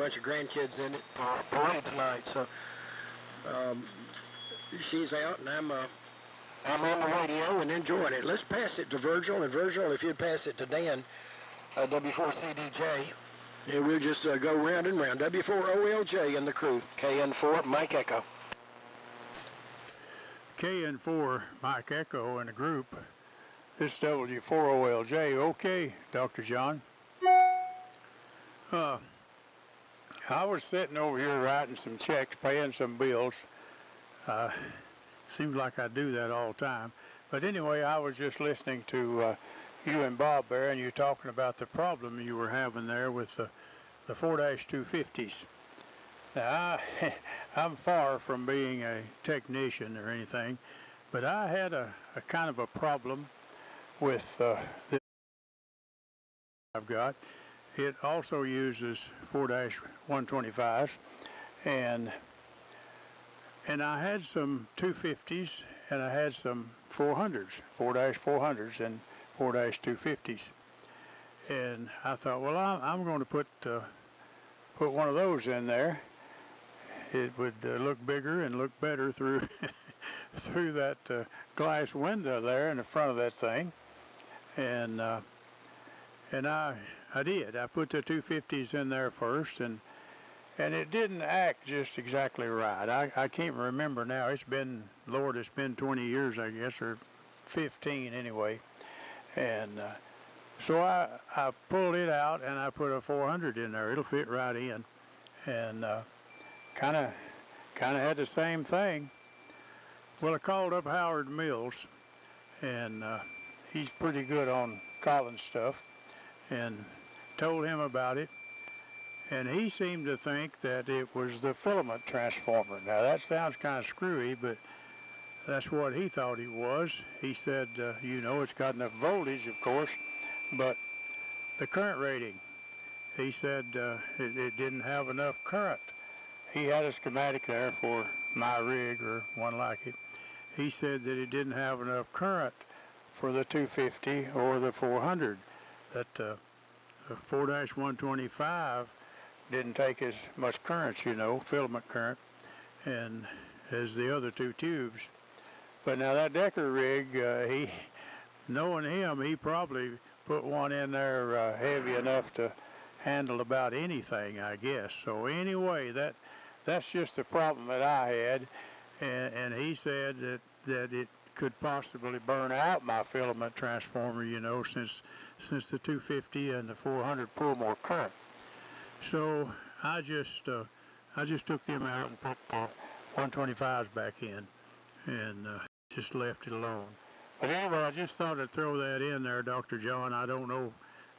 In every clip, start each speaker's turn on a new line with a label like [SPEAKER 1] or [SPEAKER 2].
[SPEAKER 1] bunch of grandkids in it parade tonight. So she's out, and I'm on the radio and enjoying it. Let's pass it to Virgil, and Virgil, if you'd pass it to Dan, W4CDJ, and we'll just go round and round. W4OLJ and the crew. KN4, Mike Echo.
[SPEAKER 2] KN4, Mike Echo and the group. This W4OLJ. Okay, Dr. John. I was sitting over here writing some checks, paying some bills. Seems like I do that all the time. But anyway, I was just listening to you and Bob there, and you talking about the problem you were having there with the 4-250s. Now, I'm far from being a technician or anything, but I had a kind of a problem with this I've got. It also uses 4-125s, and I had some 250s, and I had some 400s, 4-400s and 4-250s. And I thought, well, I'm going to put one of those in there. It would look bigger and look better through through that glass window there in the front of that thing. And I did. I put the 250s in there first, and it didn't act just exactly right. I can't remember now. It's been 20 years, I guess, or 15 anyway. And so I pulled it out, and I put a 400 in there. It'll fit right in. And kind of had the same thing. Well, I called up Howard Mills, and he's pretty good on Collins stuff, and told him about it. And he seemed to think that it was the filament transformer. Now, that sounds kind of screwy, but that's what he thought it was. He said, it's got enough voltage, of course, but the current rating, he said it didn't have enough current. He had a schematic there for my rig or one like it. He said that it didn't have enough current for the 250 or the 400, that the 4-125 didn't take as much current, filament current, and as the other two tubes. But now that Decker rig, knowing him, he probably put one in there heavy enough to handle about anything, I guess. So anyway, that's just the problem that I had, and he said that it could possibly burn out my filament transformer, since the 250 and the 400 pull more current. So I just took them out and put the 125s back in, and just left it alone. But anyway, I just thought I'd throw that in there, Dr. John. I don't know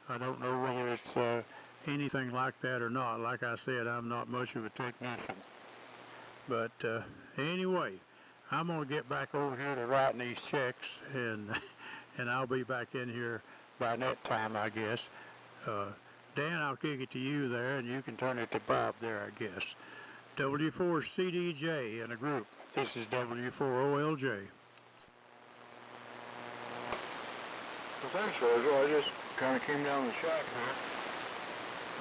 [SPEAKER 2] whether it's anything like that or not. Like I said, I'm not much of a technician. But anyway, I'm going to get back over here to writing these checks, and I'll be back in here by that time, I guess. Dan, I'll kick it to you there, and you can turn it to Bob there, I guess. W4CDJ in a group. This is W4OLJ.
[SPEAKER 3] Well, thanks, Virgil. I just kind of came down the shack here.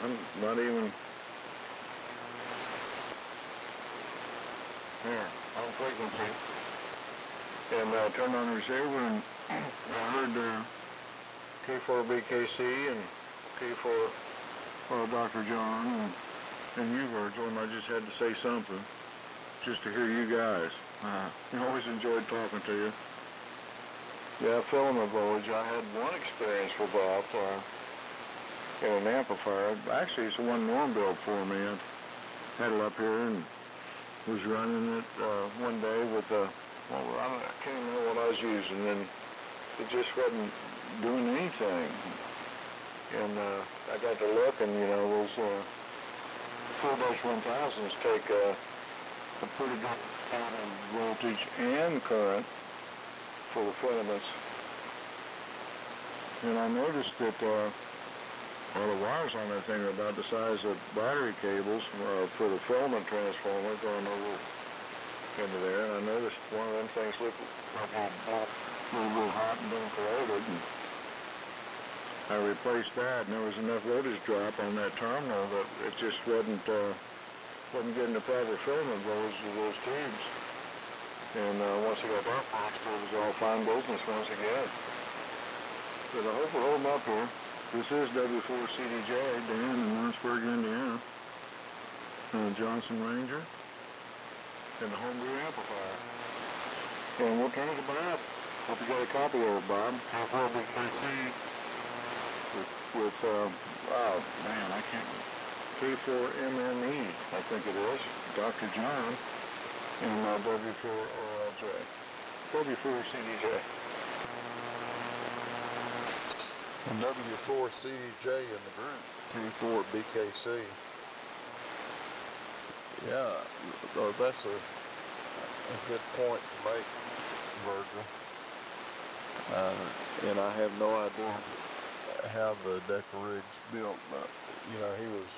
[SPEAKER 3] I'm not even here on frequency. And I turned on the receiver, and I heard K4BKC and K4 Dr. John and you, Virgil, and I just had to say something just to hear you guys. I always enjoyed talking to you. Yeah, filament voltage. I had one experience with that in an amplifier. Actually, it's the one Norm built for me. I had it up here and was running it one day with I can't remember what I was using, and it just wasn't doing anything. And I got to look, and those 4-1000s take a pretty good amount of voltage and current for the filaments. And I noticed that the wires on that thing are about the size of battery cables for the filament transformer going over into there. And I noticed one of them things looked like a little hot and been corroded. I replaced that, and there was enough voltage drop on that terminal that it just wasn't getting the proper filament voltage to those tubes. And once I got that fixed, it was all fine business once again. But I hope we're holding up here. This is W4CDJ down in Lawrenceburg, Indiana. Johnson Ranger and the homebrew amplifier. And we'll turn it to Bob. Hope you got a copy of it, Bob. K4BKC with oh man, I can't. K4MME, I think it is. Dr. John and W4OLJ. W4CDJ.
[SPEAKER 4] And W4CDJ in the group. K4BKC. Yeah, that's a good point to make, Virgil. And I have no idea how the Decker rig's built, but you know, he was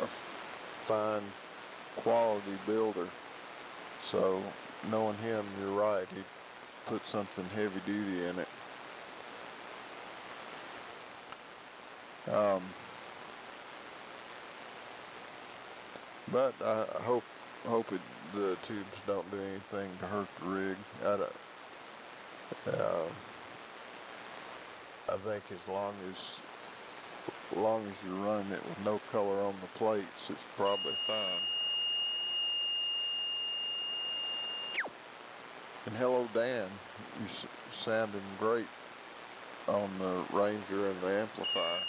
[SPEAKER 4] a fine quality builder. So knowing him, you're right, he put something heavy duty in it. But I hope the tubes don't do anything to hurt the rig. I think as long as you're running it with no color on the plates, it's probably fine. And hello, Dan. You're sounding great on the Ranger and the amplifier.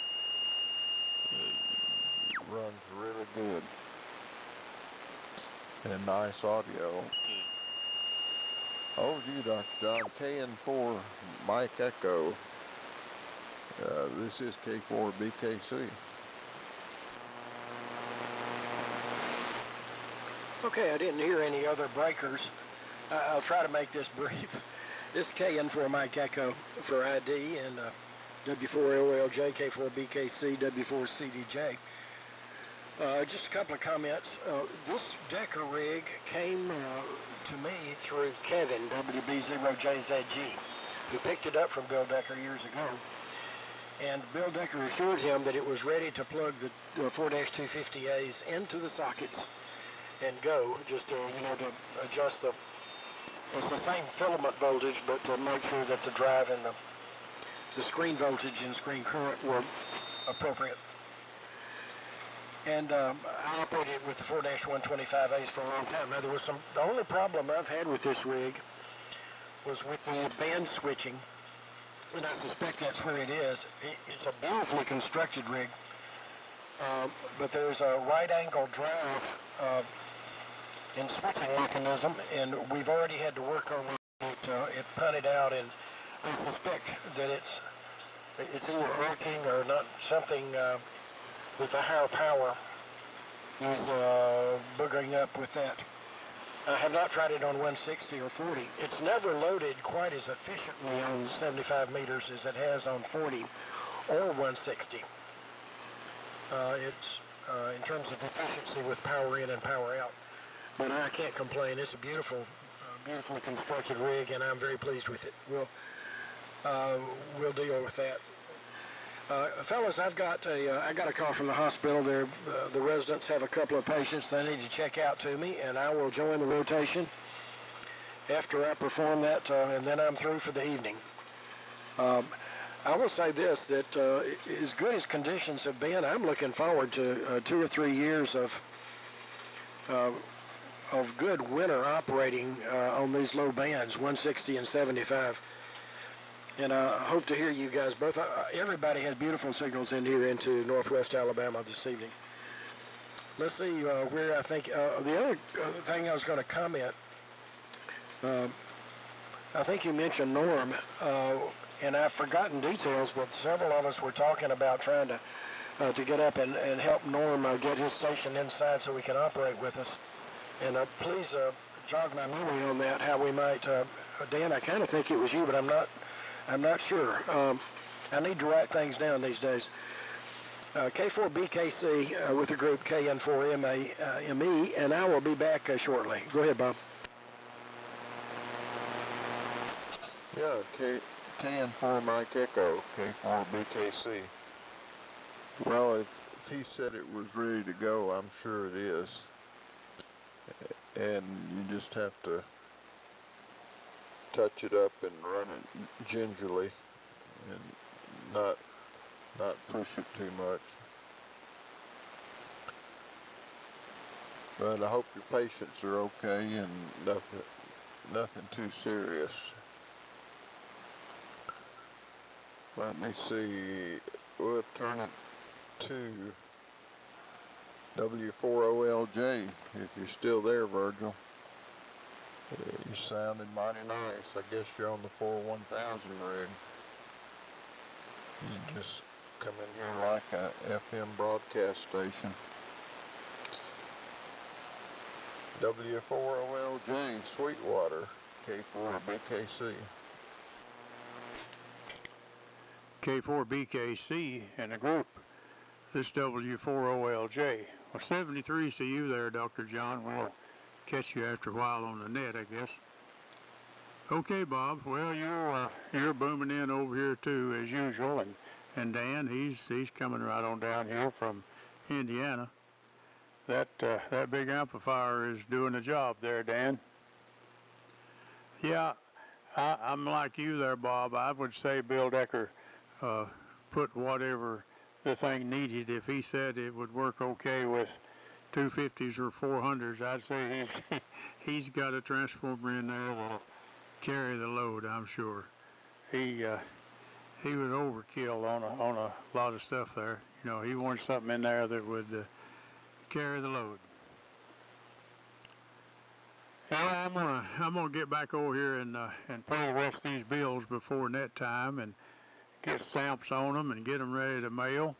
[SPEAKER 4] It runs really good. And nice audio. Over to you, Dr. John. KN4 Mike Echo. This is K4BKC.
[SPEAKER 1] Okay, I didn't hear any other breakers. I'll try to make this brief. This is KN4 Mike Echo for ID and W4OLJ, K4BKC, W4CDJ. Just a couple of comments. This Decker rig came to me through Kevin, WB0JZG, who picked it up from Bill Decker years ago. And Bill Decker assured him that it was ready to plug the 4-250As into the sockets and go, just to adjust it's the same filament voltage, but to make sure that the drive and the screen voltage and screen current were appropriate. And I operated with the 4-125As for a long time. Now, the only problem I've had with this rig was with the band switching, and I suspect that's where it is. It's a beautifully constructed rig, but there's a right angle drive in switching mechanism, and we've already had to work on it. It punted out, and I suspect that it's either working or not. Something with a higher power is boogering up with that. I have not tried it on 160 or 40. It's never loaded quite as efficiently on 75 meters as it has on 40 or 160. It's in terms of efficiency with power in and power out. But I can't complain. It's a beautifully constructed rig, and I'm very pleased with it. We'll deal with that. Fellas, I got a call from the hospital. The residents have a couple of patients they need to check out to me, and I will join the rotation after I perform that, and then I'm through for the evening. I will say this, that as good as conditions have been, I'm looking forward to 2 or 3 years of good winter operating on these low bands, 160 and 75. And I hope to hear you guys both. Everybody had beautiful signals in here into northwest Alabama this evening. Let's see where I think, the other thing I was going to comment, I think you mentioned Norm, and I've forgotten details, but several of us were talking about trying to get up and help Norm get his station inside so he can operate with us. And please jog my memory on that, how we might, Dan, I kind of think it was you, but I'm not sure. I need to write things down these days. K4BKC with the group KN4ME, and I will be back shortly. Go ahead, Bob.
[SPEAKER 4] Yeah, KN4 Mike Echo, K4 BKC. Well, if he said it was ready to go, I'm sure it is. And you just have to touch it up and run it gingerly and not push it too much. But I hope your patients are okay and nothing too serious. Let me see. We'll turn it to W4OLJ if you're still there, Virgil. You sounded mighty nice. I guess you're on the 41000 rig. You just come in here like a FM broadcast station. W4OLJ, Sweetwater, K4 BKC.
[SPEAKER 2] K4BKC and the group. This W4OLJ. Well, 73s to you there, Dr. John. We'll catch you after a while on the net, I guess. Okay, Bob. Well, you're booming in over here too, as usual, and Dan, he's coming right on down here from Indiana. That big amplifier is doing the job there, Dan. Yeah, I'm like you there, Bob. I would say Bill Decker put whatever the thing needed. If he said it would work okay with 250s or 400s, I'd say he's got a transformer in there that'll carry the load. I'm sure he would overkill on a lot of stuff there. You know, he wants something in there that would carry the load. Well, I'm gonna get back over here and pay the rest of these bills before net time and get stamps on them and get them ready to mail.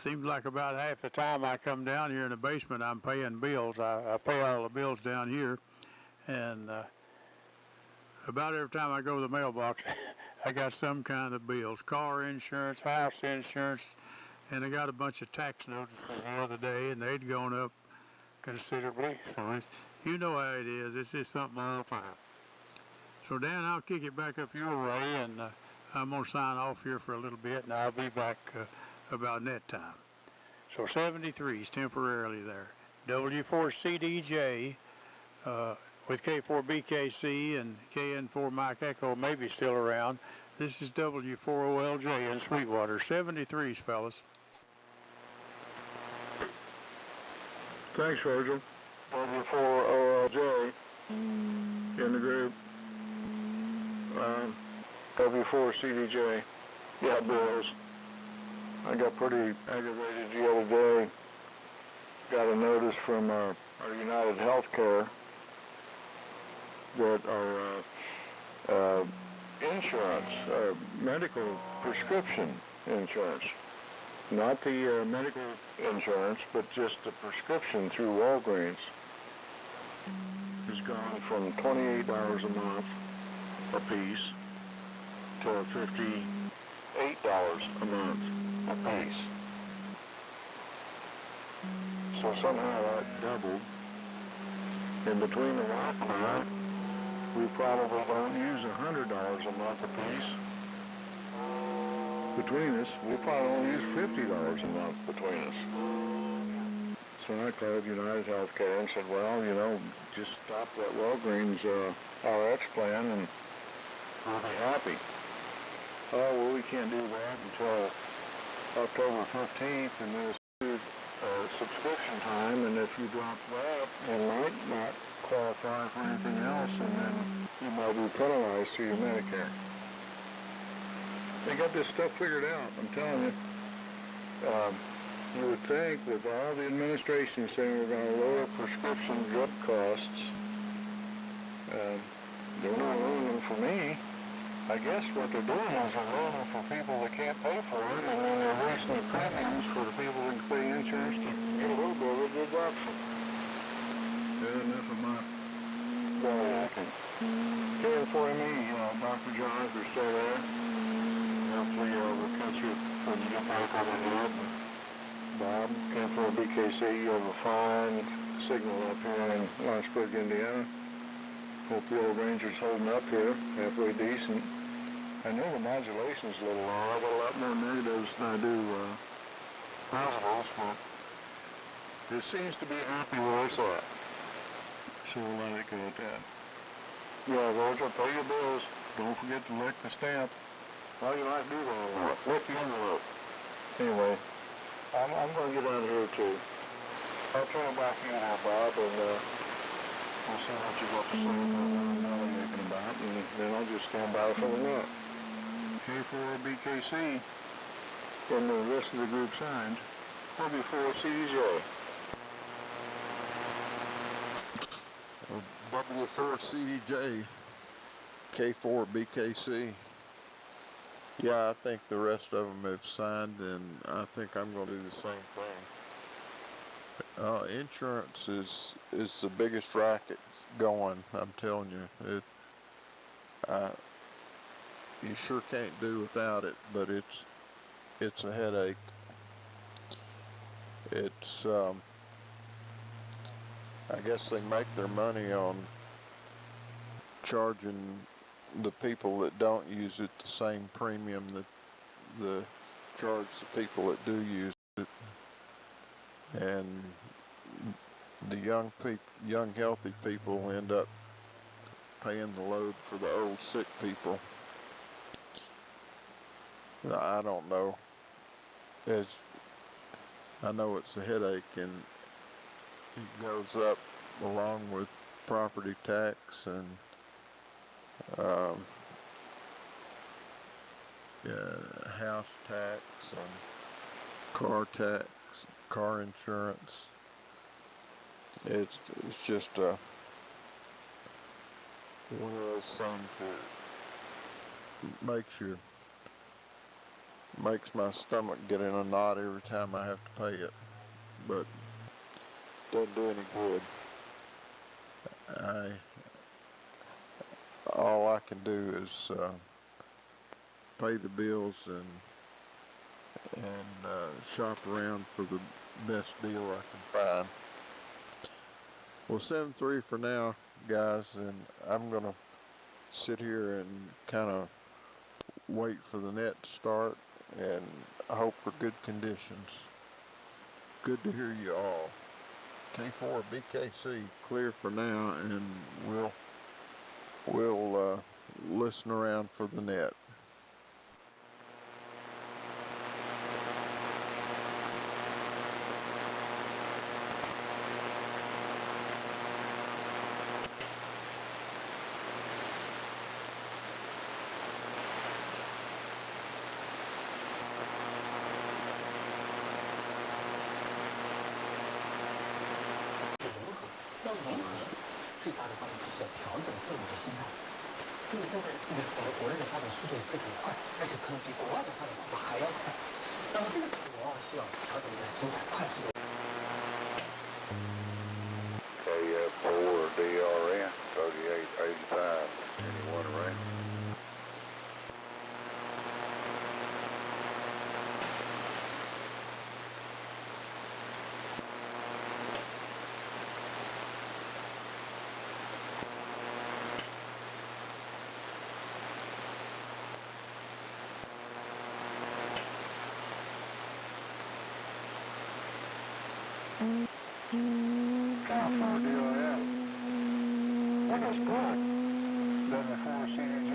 [SPEAKER 2] Seems like about half the time I come down here in the basement, I'm paying bills. I pay all the bills down here, and about every time I go to the mailbox, I got some kind of bills: car insurance, house insurance, and I got a bunch of tax notices the other day, and they'd gone up considerably. So you know how it is. It's just something all the time. So Dan, I'll kick it back up your way, and I'm gonna sign off here for a little bit, and I'll be back about net time. So 73s temporarily there. W4CDJ with K4BKC and KN4 Mike Echo maybe still around. This is W4OLJ in Sweetwater. 73s, fellas.
[SPEAKER 3] Thanks, Virgil. W4OLJ in the group. W4CDJ. Yeah, bills. I got pretty aggravated the other day. Got a notice from our United Healthcare that our insurance, medical prescription insurance, not the medical insurance, but just the prescription through Walgreens, has gone from $28 a month a piece to $58 a month a piece. So somehow that doubled. In between the rock and I, we probably don't use $100 a month a piece. Between us, we probably only use $50 a month between us. So I called United Healthcare and said, well, you know, just stop that Walgreens RX plan and we'll be happy. Oh, well, we can't do that until October 15th, and then it's subscription time, and if you drop that, you might not qualify for anything else, and then you might be penalized through your Medicare. They got this stuff figured out, I'm telling you. You would think with all the administration saying we're going to lower prescription drug costs, they're not lowering them for me. I guess what they're doing is they're lowering them for people that can't pay for it, and then they're raising the premiums for the people that can pay insurance to get a little bit of a deduction. Yeah, enough of my bollywacking. KN4ME, Dr. John, if you're still there. Hopefully we'll catch you when you get back on the net. Bob, KN4BKC, you have a fine signal up here in Lawrenceburg, Indiana. Hope the old Ranger's holding up here, halfway decent. I know the modulation's a little low. I've got a lot more negatives than I do positives, but it seems to be happy where it's at. So we'll let it go at that. Yeah, Virgil, pay your bills. Don't forget to lick the stamp. How you like to do that? Lick the envelope. Anyway, I'm going to get out of here too. I'll turn it back to you now, Bob, and we'll see what you got to say about what I'm navigating about, and then I'll just stand by for the net. K4BKC, and the rest of the group signed. W4CDJ.
[SPEAKER 4] W4CDJ, K4BKC. Yeah, I think the rest of them have signed, and I think I'm going to do the same thing. Insurance is the biggest racket going. I'm telling you, you sure can't do without it, but it's a headache. It's I guess they make their money on charging the people that don't use it the same premium that the charge the people that do use it, and the young healthy people end up paying the load for the old sick people. I don't know. I know it's a headache, and it goes up along with property tax and house tax and car tax, car insurance. It's just one of those things that makes my stomach get in a knot every time I have to pay it, but doesn't do any good. All I can do is pay the bills and shop around for the best deal I can find. Well, 7-3 for now, guys, and I'm gonna sit here and kind of wait for the net to start and hope for good conditions. Good to hear you all. K4BKC clear for now, and we'll listen around for the net. KF4DRN 3885. Anyone around?
[SPEAKER 3] What is good? W4CDJ.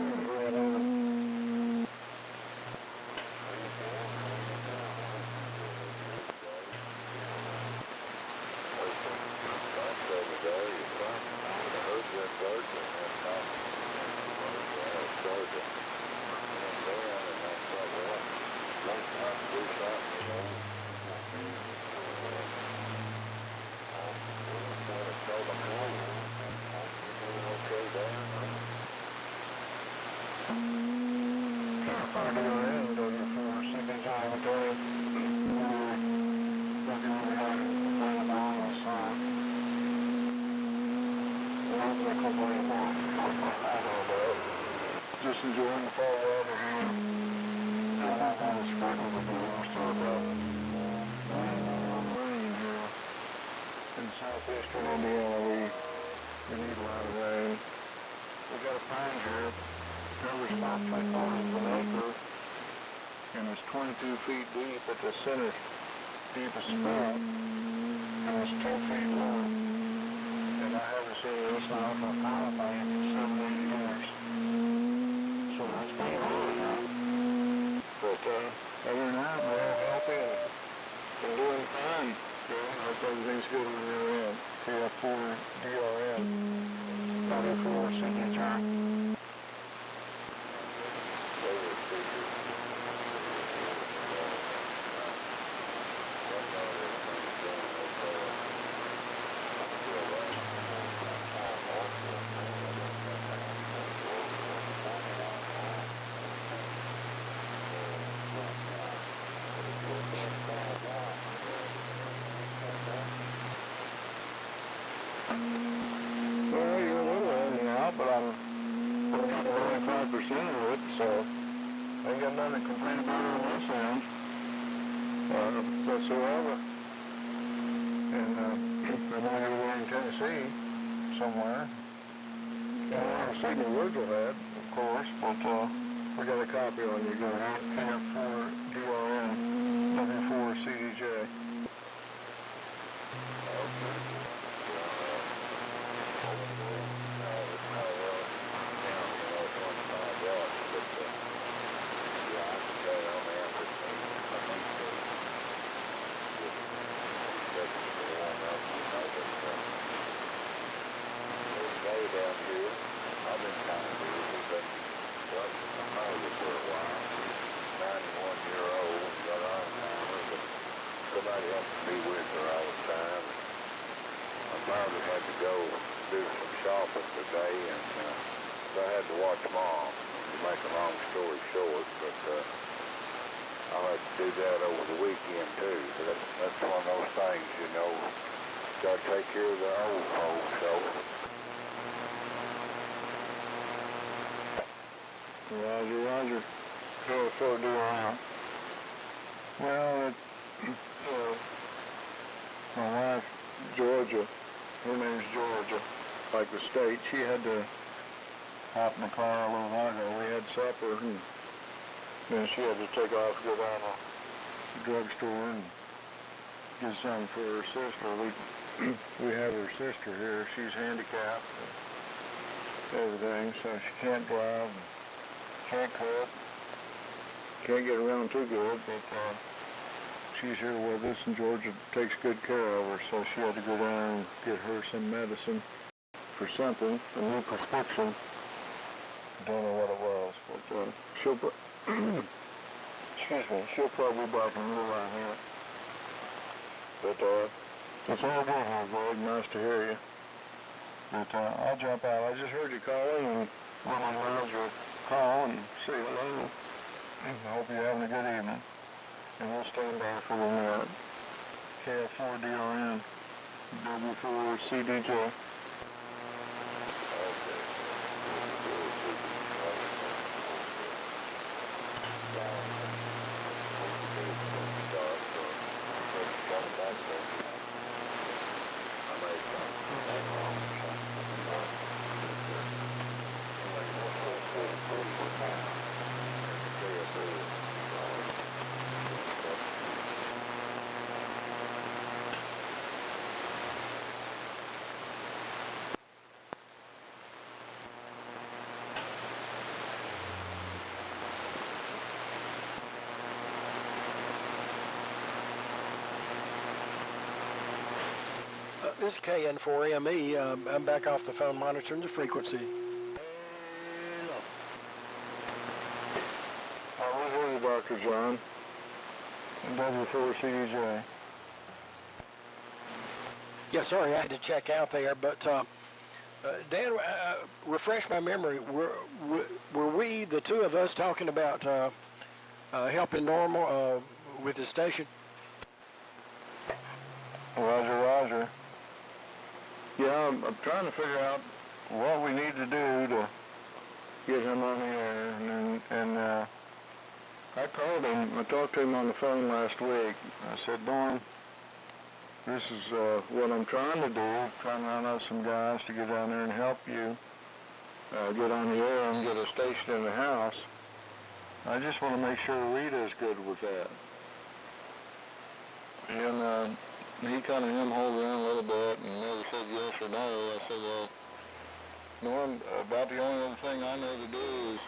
[SPEAKER 3] Just enjoying the fall weather here. The sprinkles have been start up. Rain here in southeastern Indiana. We need a lot of rain. we got a pine here. Covers about 3/4 of an acre, and it's 22 feet deep at the center deepest spot, and it's 2 feet long. And I haven't seen this now for a power plant in 7 years. So that's pretty good now. But other than that, we're healthy and doing fine. I hope everything's good on your end. KF4 DRN, W4 CDJ. Well, you're a little early now, but I'm about 95% of it, so I ain't got nothing to complain about on this end whatsoever. And I know you're over in Tennessee somewhere. I want to see the Virgil had, of course, but we got a copy on you. Go ahead, KF4 DRN, W4 CDJ.
[SPEAKER 4] Down here, I've been kind of busy, but I'm married for a while. 91-year-old, got Alzheimer's, but somebody has to be with her all the time. My father had to go do some shopping today, and so I had to watch Mom, to make a long story short, but I'll have to do that over the weekend too. But that's one of those things, you know, got to take care of the old folks, so.
[SPEAKER 3] Roger. KF4 DRN. Well, my wife, Georgia, her name's Georgia, like the state, she had to hop in the car a little while ago. We had supper, and then she had to take off, go down to the drugstore and get something for her sister. We have her sister here. She's handicapped and everything, so she can't drive. Can't cook, can't get around too good, but she's here with us, and Georgia takes good care of her, so she had to go down and get her some medicine for something, a new prescription. Don't know what it was, but she'll probably be back in a little while here. But it's all good here, Greg. Nice to hear you. But I'll jump out. I just heard you calling, and one of my lines were call and say hello. I hope you're having a good evening. And we'll stand by for a minute. KF4 DRN, W4 CDJ.
[SPEAKER 1] This is KN4ME. I'm back off the phone monitoring the frequency.
[SPEAKER 3] We'll hear you, Dr. John. W4 CDJ.
[SPEAKER 1] Yeah, sorry, I had to check out there, but Dan, refresh my memory. Were we, the two of us, talking about helping Normal with the station?
[SPEAKER 3] Roger. Yeah, I'm trying to figure out what we need to do to get him on the air, and I called him. I talked to him on the phone last week. I said, Norm, this is what I'm trying to do, trying to line up some guys to get down there and help you get on the air and get a station in the house. I just want to make sure Rita's good with that. And he kind of him-holed around a little bit and never said yes or no. I said, well, Norm, about the only other thing I know to do is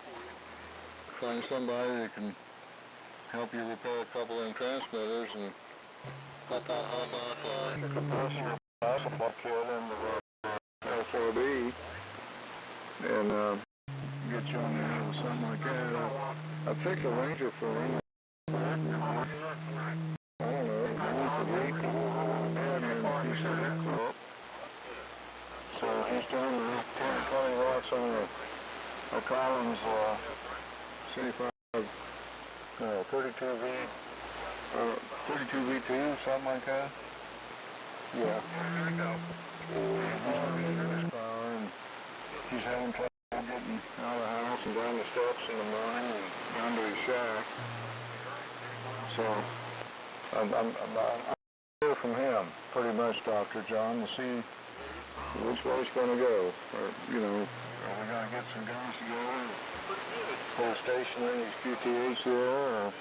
[SPEAKER 3] find somebody that can help you repair a couple of them transmitters and hop out the compressor, basketball kit in the L4B and get you on there with something like that. I picked a Ranger for him. I don't know, so he's doing 10 or 20 watts on a Collins 75 32V2, something like that. Yeah. He's having trouble getting out of the house and down the steps in the morning and down to his shack. So I'm hear from him pretty much, Dr. John, to see which way it's going to go. Or, you know, are we going to get some guys together and put a station in these QTH there, or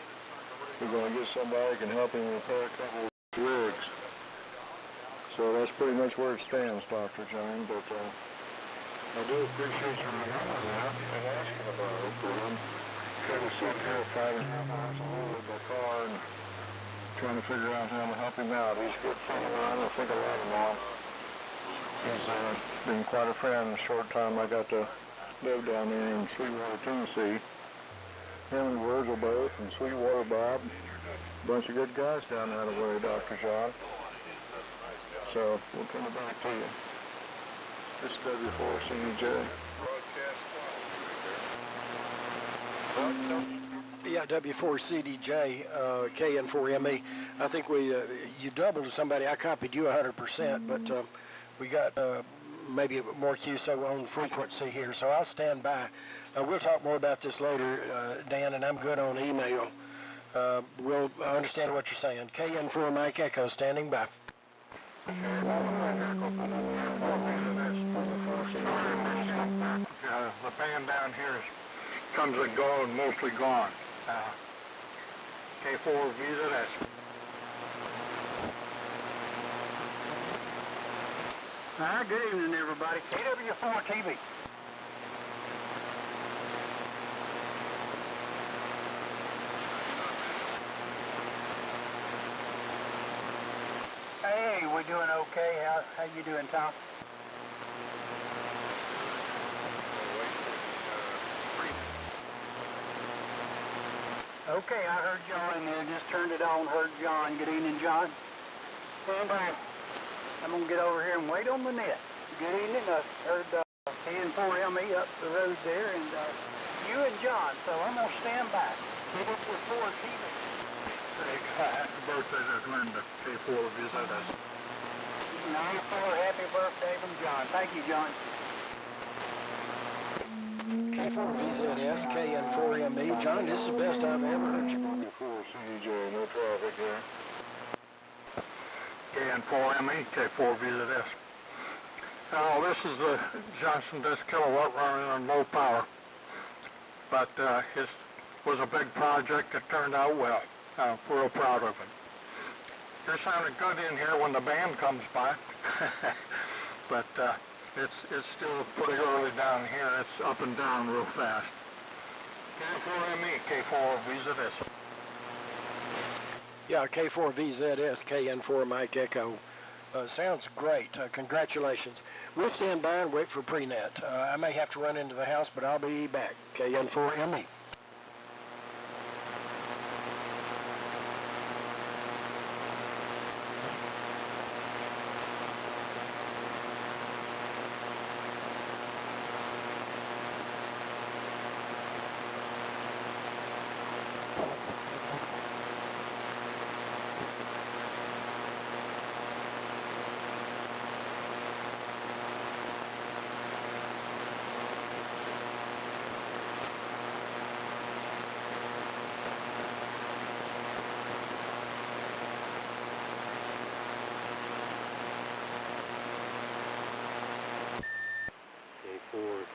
[SPEAKER 3] we're going to get somebody that can help him repair a couple of rigs. So that's pretty much where it stands, Dr. John, but I do appreciate you remembering that and asking about it, but I'm kind of sitting here 5.5 hours alone with my car and trying to figure out how to help him out. He's a good friend of mine. I think a lot of him. He's been quite a friend in the short time I got to live down there in Sweetwater, Tennessee. Him and Virgil both, and Sweetwater Bob. A bunch of good guys down that way, Dr. John. So we'll turn it back to you. This is W4CDJ.
[SPEAKER 1] Yeah, W4CDJ, KN4ME. I think you doubled to somebody. I copied you 100%, but we got maybe more QSO on frequency here, so I'll stand by. We'll talk more about this later, Dan, and I'm good on email. We'll understand what you're saying. KN4 Mike Echo, standing by.
[SPEAKER 2] The band down here comes and goes, mostly gone. K4 VZS. Good evening, everybody. KW4 TV. Hey, we're doing okay. How you doing, Tom? Okay, I heard John in there. Just turned it on. Heard John. Good evening, John. Stand by. I'm going to get over here and wait on the net. Good evening. I heard KN4ME up the road there, and you and John, so I'm going to stand by. Keep up with 4 TV. Happy birthday to Linda. K4 visit us. 94, happy birthday from John. Thank you, John.
[SPEAKER 1] K4VZS, KN4ME. John, this is the best I've ever heard you.
[SPEAKER 3] W4CDJ, no traffic here.
[SPEAKER 2] KN4ME, K4VZS. Now, this is the Johnson Disc kilowatt running on low power, but it was a big project that turned out well. We're real proud of it. It sounded good in here when the band comes by, but it's still pretty early down here. It's up and down real fast. K4ME, K4VZS.
[SPEAKER 1] Yeah, K4VZS, KN4 Mike Echo. Sounds great. Congratulations. We'll stand by and wait for prenet. I may have to run into the house, but I'll be back. KN4ME.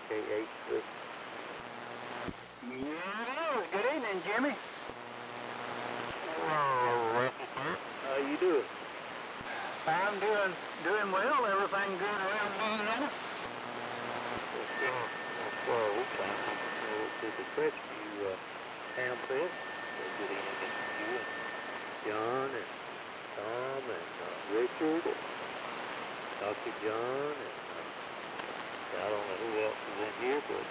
[SPEAKER 5] K8 doing well? Everything good around Indiana?
[SPEAKER 6] Well, we finally made it to the Crestview Ham Fest. So good evening to you and John and Tom and Richard and Dr. John and I don't know who else is in here, but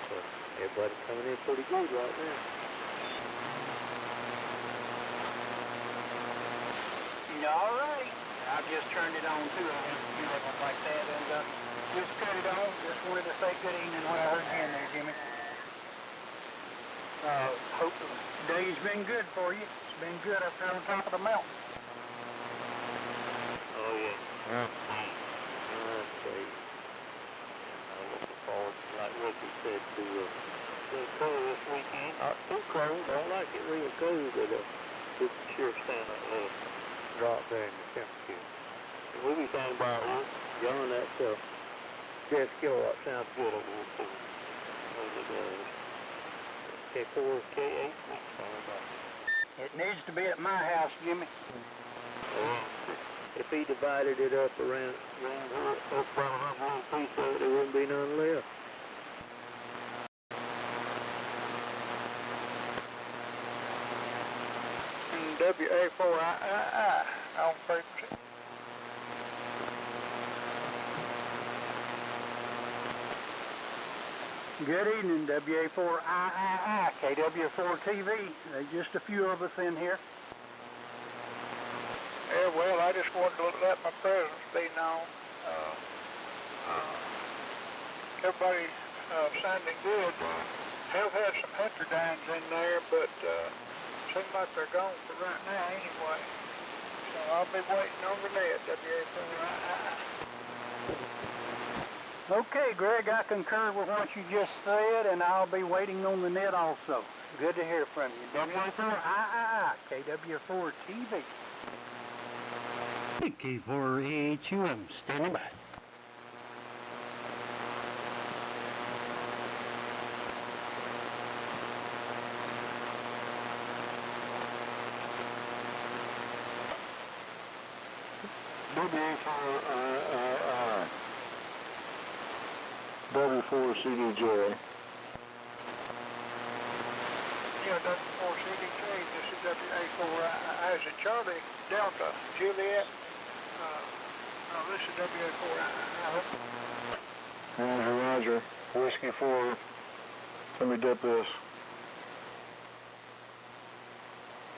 [SPEAKER 6] everybody's coming in pretty good right now.
[SPEAKER 5] All right. I just turned it on too. I have a few of them like that, and just cut it on. Just wanted to say good evening when I heard you in there, Jimmy. Hope the day's been good for you. It's been good up there on top of the mountain.
[SPEAKER 6] Oh yeah. Okay. I'm looking forward, like Ricky said, to cold this weekend. Not too cold. I don't like it real cold, but it sure stand that little drop there in the temperature. And we'll be thinking about it. John, that 6 kilowatt sounds good over here too. Really does. K4, K8,
[SPEAKER 5] It needs to be at my house, Jimmy.
[SPEAKER 6] If he divided it up around here, up around a little piece of it, there wouldn't be none left.
[SPEAKER 5] WA4II on frequency. Good evening, WA4II, KW4TV. There's just a few of us in here.
[SPEAKER 7] Yeah, well, I just wanted to let my presence be known. Everybody sounding good. Have had some heterodines in there, but seems like they're gone for right now anyway. So I'll be waiting on the net, WA4II.
[SPEAKER 5] Okay, Greg, I concur with what you just said, and I'll be waiting on the net also. Good to hear from you. WA4II, KW4TV.
[SPEAKER 8] K4AHUM, standing by.
[SPEAKER 3] WA4II. W4CDJ.
[SPEAKER 7] Yeah, W4CDJ, this is WA4II. Is it Charlie Delta Juliet? No, this is WA4II.
[SPEAKER 3] Roger. Whiskey 4. Let me dip this.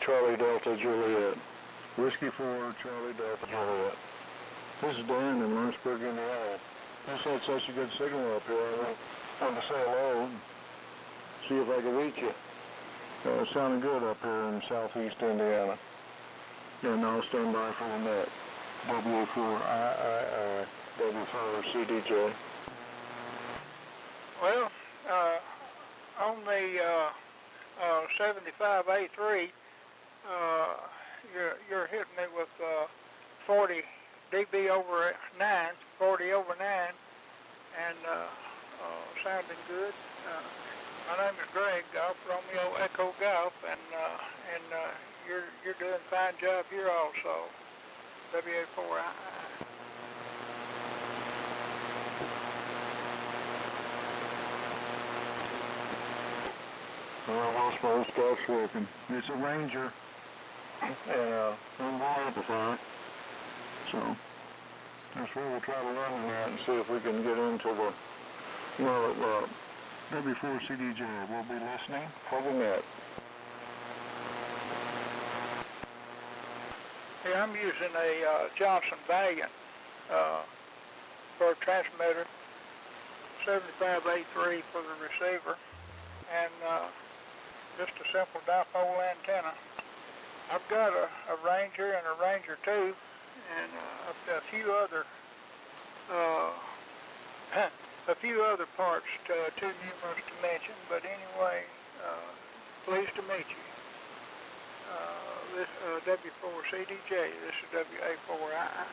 [SPEAKER 3] Charlie Delta Juliet. Whiskey 4, Charlie Delta Juliet. This is Dan in Lawrenceburg, Indiana. Just had such a good signal up here. I wanted to say hello and see if I could reach you. It's sounding good up here in southeast Indiana. And I'll stand by for the net. WA4II, W4CDJ.
[SPEAKER 7] Well, on the 75A3, you're hitting me with 40 dB over 9, 40 over 9, and sounding good. My name is Greg, Golf Romeo Echo Golf, and you're doing a fine job here also. WA4II.
[SPEAKER 3] Well, most of the stuff's working. It's a Ranger and an amplifier. So that's where we'll try to run that and see if we can get into the W4CDJ. We'll be listening for the net.
[SPEAKER 7] Hey, I'm using a Johnson Valiant for a transmitter, 75A3 for the receiver, and just a simple dipole antenna. I've got a Ranger and a Ranger 2, and a few other parts too numerous to mention. But anyway, pleased to meet you. This W4CDJ. This is WA4II.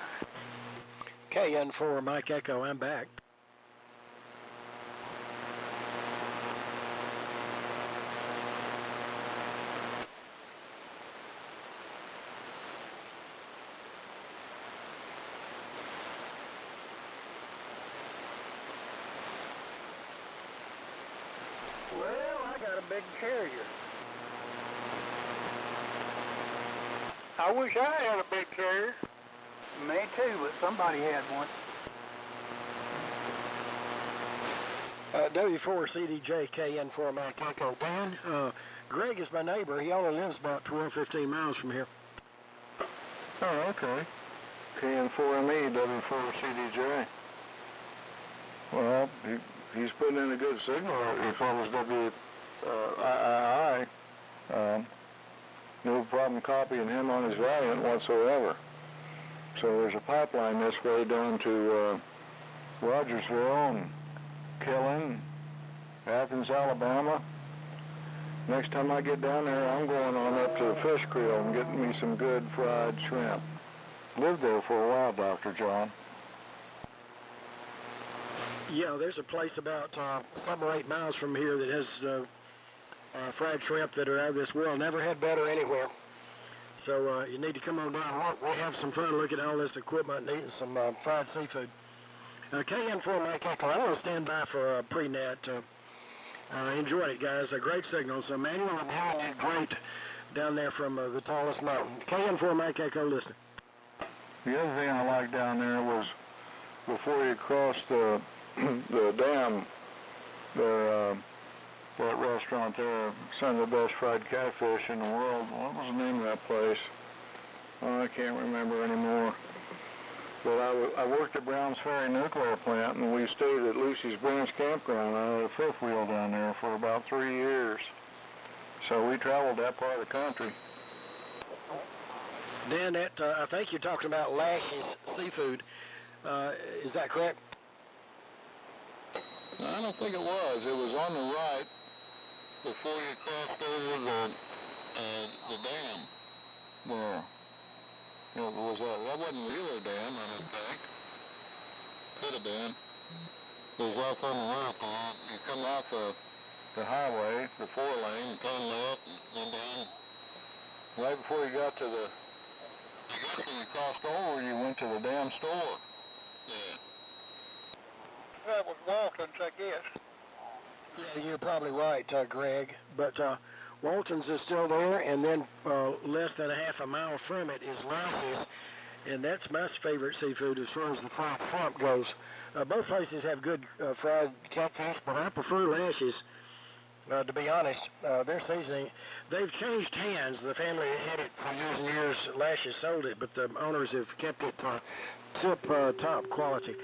[SPEAKER 1] KN4 Mike Echo. I'm back.
[SPEAKER 5] got a big carrier.
[SPEAKER 7] I wish I had a big carrier.
[SPEAKER 5] Me too, but somebody had one.
[SPEAKER 1] W4CDJKN4 Mike Echo. Dan, Greg is my neighbor. He only lives about 12, 15 miles from here.
[SPEAKER 3] Oh, okay. KN4ME, W4CDJ. Well, he's putting in a good signal as far as WII. No problem copying him on his Valiant whatsoever. So there's a pipeline this way down to Rogersville and Killen, Athens, Alabama. Next time I get down there, I'm going on up to the Fish Creel and getting me some good fried shrimp. Lived there for a while, Dr. John.
[SPEAKER 1] Yeah, there's a place about 7 or 8 miles from here that has fried shrimp that are out of this world. Never had better anywhere. So you need to come on down. We'll have some fun looking at all this equipment and eating some fried seafood. KN4 Mike Echo, I'm going to stand by for pre-net. Enjoyed it, guys. Great signals. Manuel, I'm hearing you great down there from the tallest mountain. KN4 Mike Echo, listening.
[SPEAKER 3] The other thing I liked down there was before you crossed the dam, that restaurant there, some of the best fried catfish in the world. What was the name of that place? Oh, I can't remember anymore. But I worked at Browns Ferry Nuclear Plant, and we stayed at Lucy's Branch Campground. I had a fifth wheel down there for about 3 years. So we traveled that part of the country.
[SPEAKER 1] Dan, I think you're talking about Lash's Seafood. Is that correct?
[SPEAKER 3] I don't think it was. It was on the right before you crossed over the dam. There. That wasn't really a dam, I don't think. Could have been. It was off on the left. You come off the highway, the 4-lane, and turn left, and then down. Right before you got to when you crossed over, you went to the dam store. Yeah.
[SPEAKER 7] That was Walton's, I guess.
[SPEAKER 1] Yeah, you're probably right, Greg. But Walton's is still there, and then less than a half a mile from it is Lash's, and that's my favorite seafood as far as the fried shrimp goes. Both places have good fried catfish, but I prefer Lash's. To be honest, their seasoning, they've changed hands. The family had it for years and years. Lash's sold it, but the owners have kept it top quality.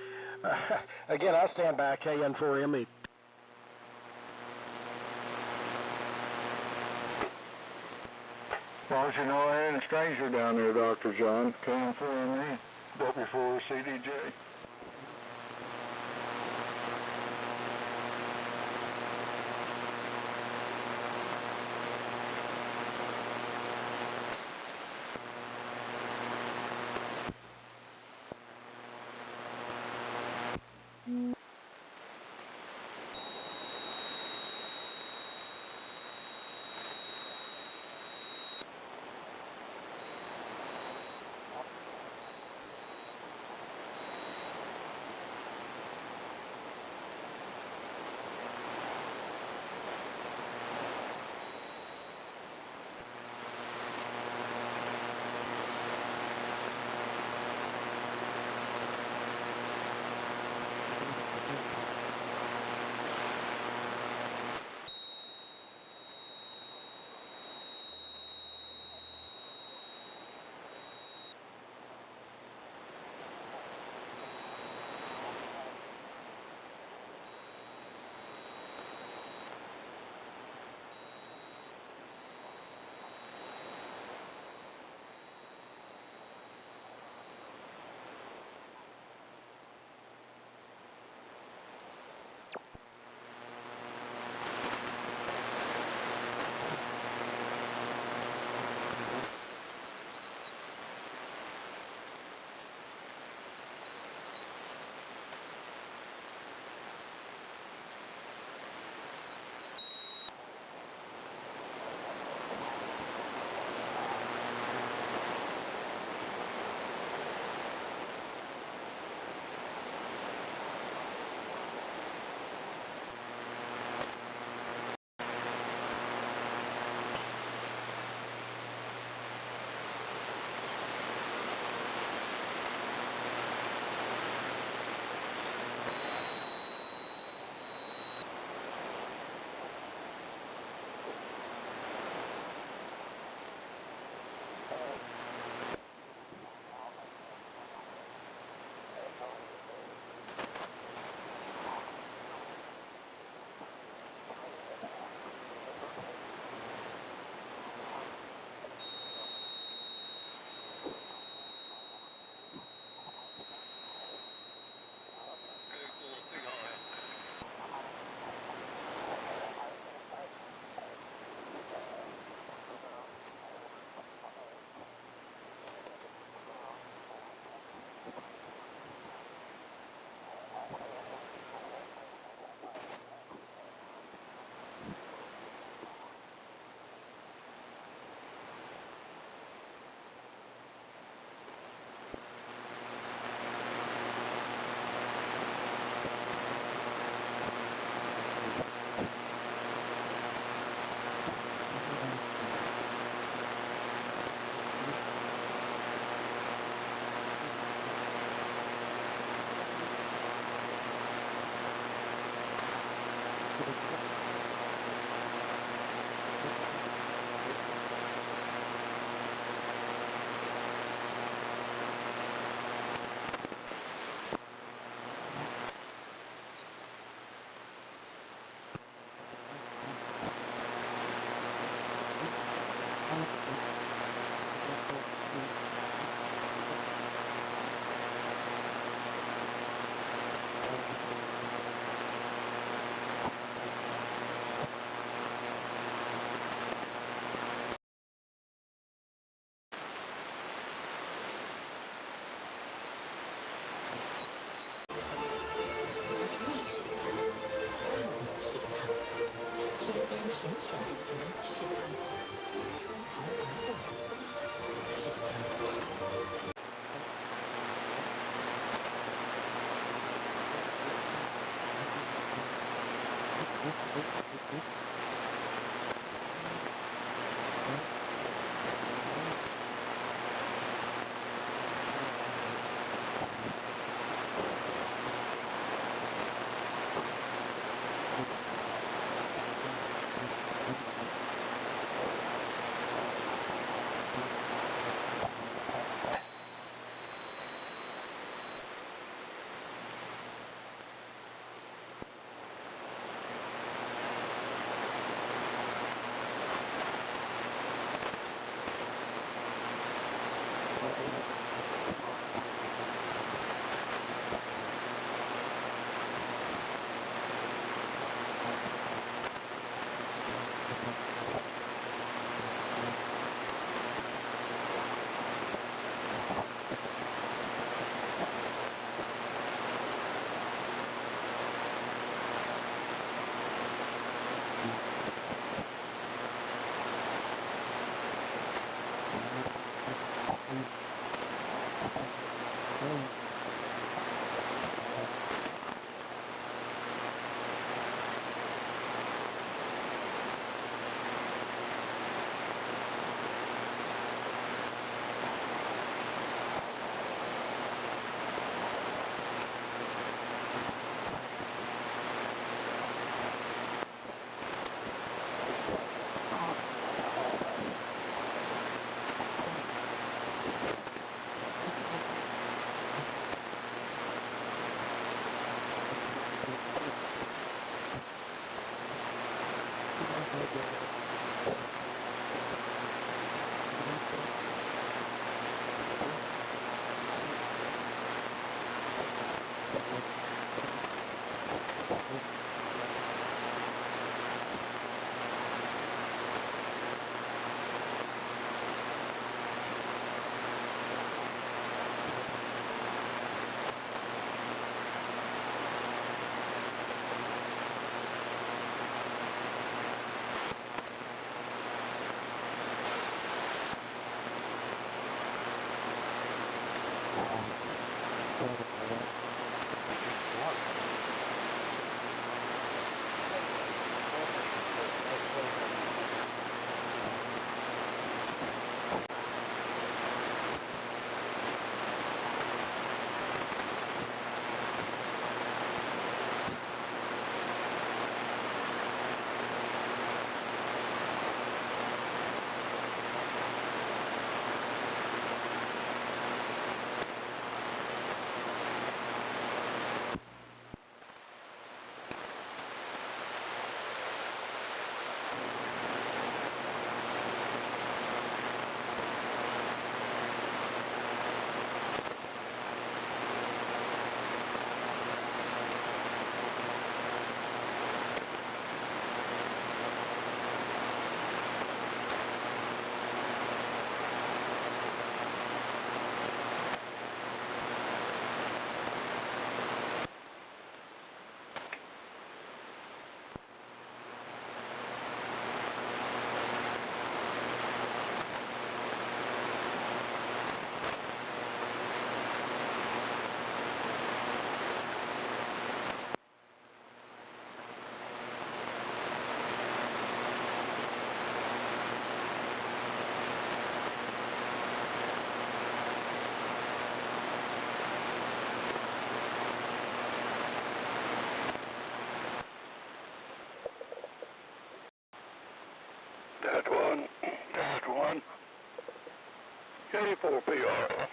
[SPEAKER 1] Again, I stand by KN4ME.
[SPEAKER 3] Well, as you know, I ain't a stranger down there, Dr. John. KN4ME, W4CDJ.
[SPEAKER 9] That one. 84 PR.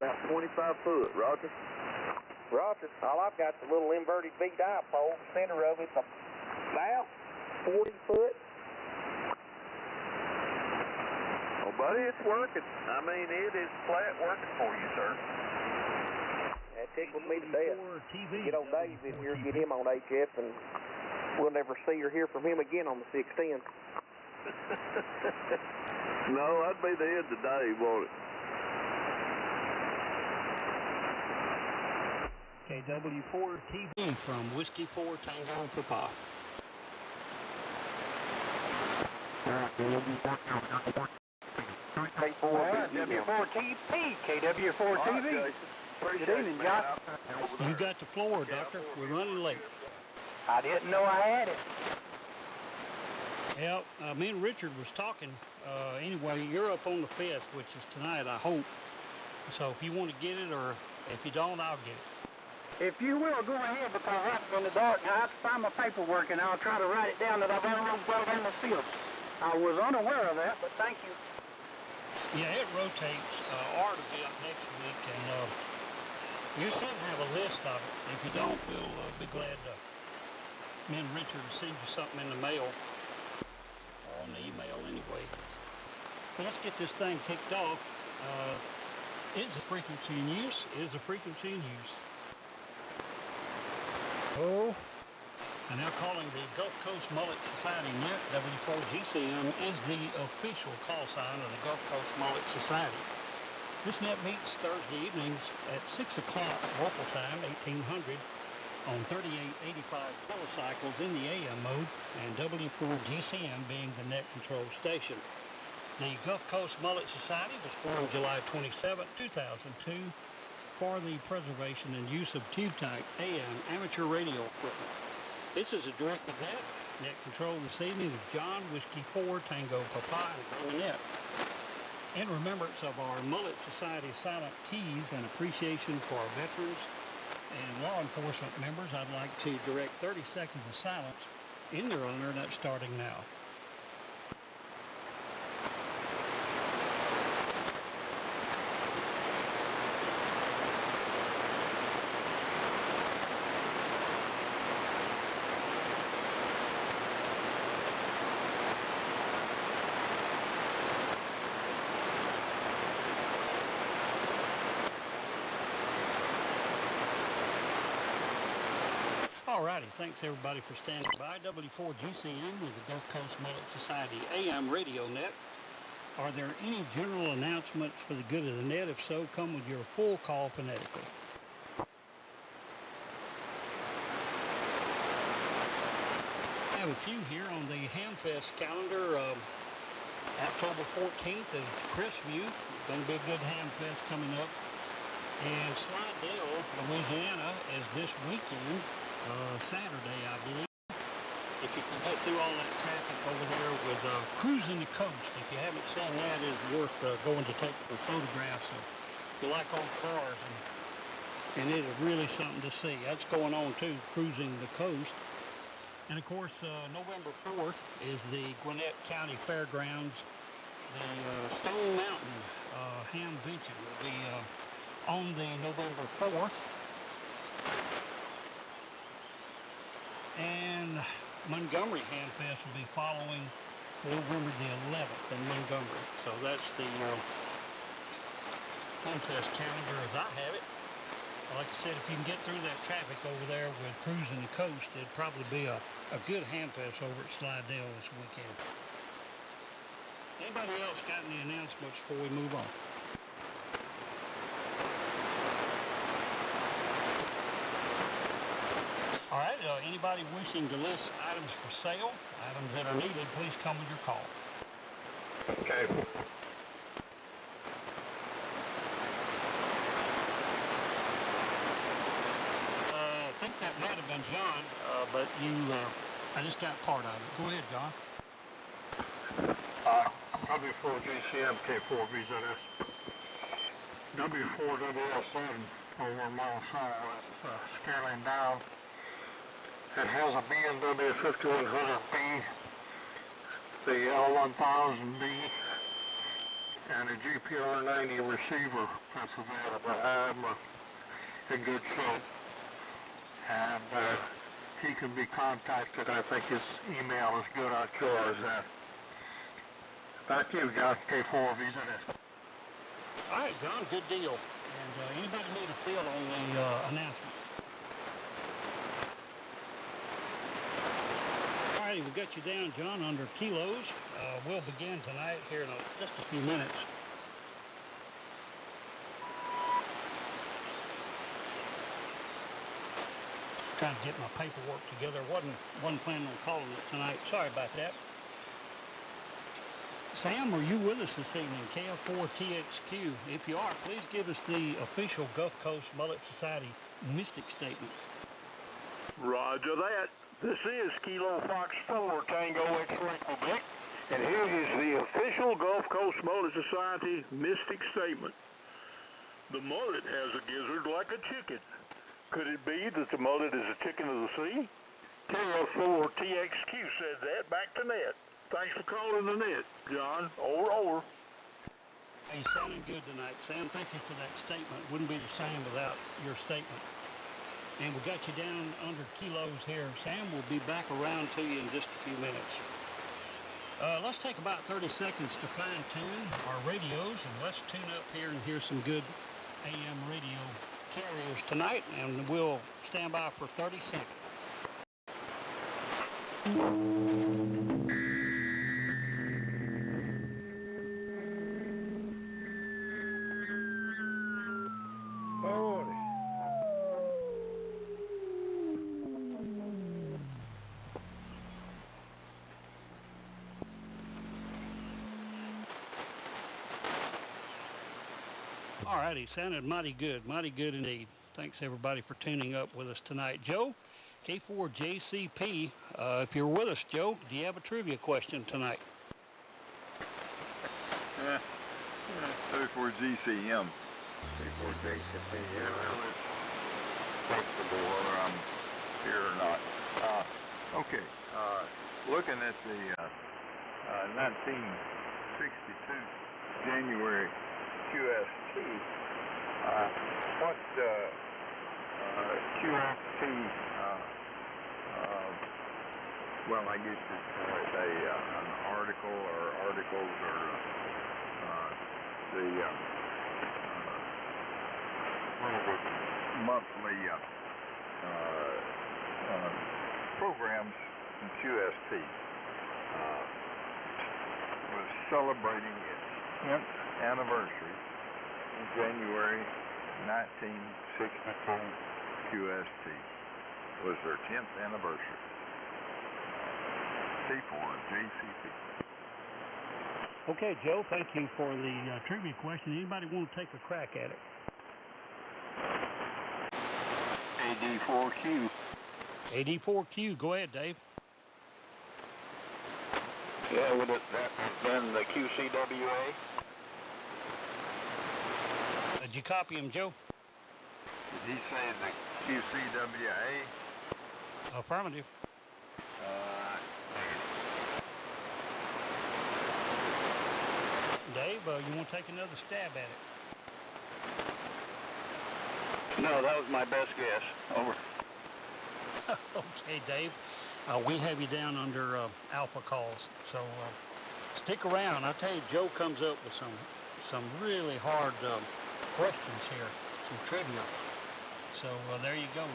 [SPEAKER 10] About 25 foot, Roger. Roger. All I've got is a little inverted V dipole. The center of it's about 40 foot. Oh, buddy, it's working. I mean, it is flat working for you, sir. That tickled me to death. Get old Dave in here, get him on HF, and we'll never see or hear from him again on the 610.
[SPEAKER 3] No, I'd be the end today, won't it?
[SPEAKER 8] KW4 TV from Whiskey 4 Tango Papa.
[SPEAKER 5] W4TP, KW4TV. Good evening, John.
[SPEAKER 8] You got the floor, Doctor. We're running late.
[SPEAKER 5] I didn't know I had it.
[SPEAKER 8] Yeah, me and Richard was talking. Anyway, you're up on the 5th, which is tonight, I hope. So if you want to get it, or if you don't, I'll get it.
[SPEAKER 5] If you will, go ahead, because I'm in the dark. I have to find my paperwork, and I'll try to write it down that I've already brought in the field. I was unaware of that, but thank you.
[SPEAKER 8] Yeah, it rotates. Art will be up next week, and you should have a list of it. If you don't, we'll be glad to. Me and Richard will send you something in the mail, or on the email anyway. So let's get this thing kicked off. Is a frequency in use? Is a frequency in use? Oh, and now calling the Gulf Coast Mullet Society Net, W4GCM is the official call sign of the Gulf Coast Mullet Society. This net meets Thursday evenings at 6 o'clock local time, 1800, on 3885 kilocycles in the AM mode, and W4GCM being the net control station. The Gulf Coast Mullet Society was formed July 27, 2002, for the preservation and use of tube-type AM amateur radio equipment. This is a directed net. Net control this evening is John Whiskey 4 Tango Papa and Bernadette. In remembrance of our Mullet Society silent keys and appreciation for our veterans and law enforcement members, I'd like to direct 30 seconds of silence in their honor, and that's starting now. Alrighty, thanks everybody for standing by. W4GCM with the Gulf Coast Mullet Society AM radio net. Are there any general announcements for the good of the net? If so, come with your full call phonetically. I have a few here on the Hamfest calendar. October 14th is Cristview. It's going to be a good Hamfest coming up. And Slidell, Louisiana is this weekend. Saturday, I believe. If you can get through all that traffic over there with Cruising the Coast, if you haven't seen that, it's worth going to take some photographs of. If you like old cars, and it is really something to see. That's going on too, Cruising the Coast. And of course, November 4th is the Gwinnett County Fairgrounds. The Stone Mountain Hamvention will be on the November 4th. And Montgomery Hamfest will be following November the 11th in Montgomery. So that's the Hamfest calendar as I have it. Like I said, if you can get through that traffic over there with Cruising the Coast, it'd probably be a good Hamfest over at Slidell this weekend. Anybody else got any announcements before we move on? All right, Anybody wishing to list items for sale, items that are needed, please come with your call.
[SPEAKER 3] Okay.
[SPEAKER 8] I think that might have been John, but I just got part of it. Go ahead, John.
[SPEAKER 3] W4GCM K4VZS. W4WL7 over Monticello. It's scaling down. It has a BMW 5100B, the L1000D, and a GPR90 receiver that's available. I'm in good shape. And he can be contacted. I think his email is good on yours. Back to you, John, K4VZS.
[SPEAKER 8] All right, John, good deal. And anybody need a fill on the announcement? All righty, we got you down, John, under kilos. We'll begin tonight here in just a few minutes. Trying to get my paperwork together. Wasn't planning on calling it tonight. Sorry about that. Sam, are you with us this evening? KF4TXQ. If you are, please give us the official Gulf Coast Mullet Society mystic statement.
[SPEAKER 9] Roger that. This is Kilo Fox 4 Tango X-Ray Quebec, and here is the official Gulf Coast Mullet Society mystic statement. The mullet has a gizzard like a chicken. Could it be that the mullet is a chicken of the sea? KF4TXQ said that. Back to net. Thanks for calling the net, John. Over.
[SPEAKER 8] Hey, sounding good tonight, Sam. Thank you for that statement. Wouldn't be the same without your statement. And we got you down under kilos here. Sam will be back around to you in just a few minutes. Let's take about 30 seconds to fine-tune our radios, and let's tune up here and hear some good AM radio carriers tonight, and we'll stand by for 30 seconds. Alrighty, sounded mighty good indeed. Thanks everybody for tuning up with us tonight. Joe, K4JCP, if you're with us, Joe, do you have a trivia question tonight?
[SPEAKER 3] K4GCM. K4JCP, it's questionable whether I'm here or not. Okay, looking at the 1962 January QST, what QST, well, I guess you'd call it an article or articles or the monthly programs in QST was celebrating its 10th anniversary in January 1962. QST was their 10th anniversary. K4JCP.
[SPEAKER 8] Okay, Joe, thank you for the trivia question. Anybody want to take a crack at it?
[SPEAKER 3] AD4Q.
[SPEAKER 6] AD4Q, go ahead, Dave.
[SPEAKER 10] Yeah, would that have been the QCWA?
[SPEAKER 8] Did you copy him, Joe?
[SPEAKER 3] Did he say the QCWA?
[SPEAKER 8] Affirmative. Dave, you want to take another stab at it?
[SPEAKER 10] No, that was my best guess. Over.
[SPEAKER 8] Okay, Dave. We have you down under alpha calls, so stick around. I tell you, Joe comes up with some really hard questions here, some trivia. So there you go.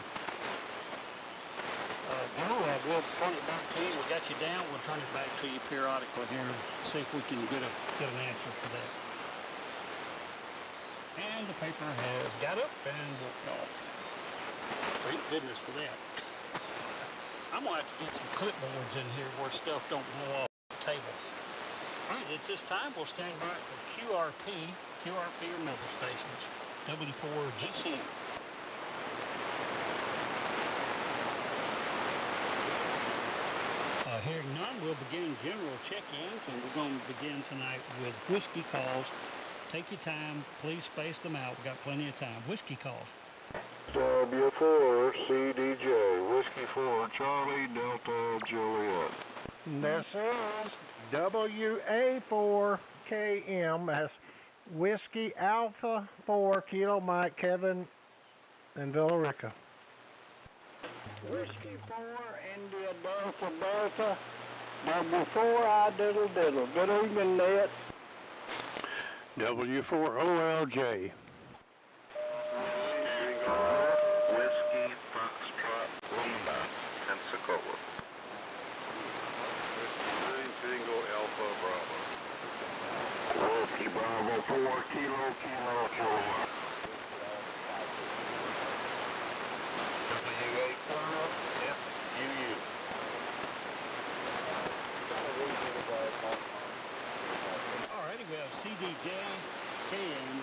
[SPEAKER 8] Joe, we'll turn it back to you. We got you down. We'll turn it back to you periodically here and see if we can get an answer for that. And the paper has got up and walked off. Thank goodness for that. I'm going to have to get some clipboards in here where stuff don't blow off the table. All right, at this time, we'll stand by for QRP or member stations, W4GCM. Hearing none, we'll begin general check-ins, and we're going to begin tonight with whiskey calls. Take your time. Please space them out. We've got plenty of time. Whiskey calls.
[SPEAKER 3] W4CDJ, Whiskey 4, Charlie, Delta, Juliet.
[SPEAKER 11] This is WA4KM. That's Whiskey Alpha 4, Kilo Mike, Kevin, and Villa Rica.
[SPEAKER 5] Whiskey 4, India Delta Delta, W4 I Diddle Diddle. Good evening, Ned.
[SPEAKER 2] W4OLJ.
[SPEAKER 3] Whiskey Foxtrot Lima, Pensacola. Whiskey 9 Tango Alpha Bravo. Whiskey Bravo 4 Kilo Juliet.
[SPEAKER 8] Alrighty, we have CDJ, KM,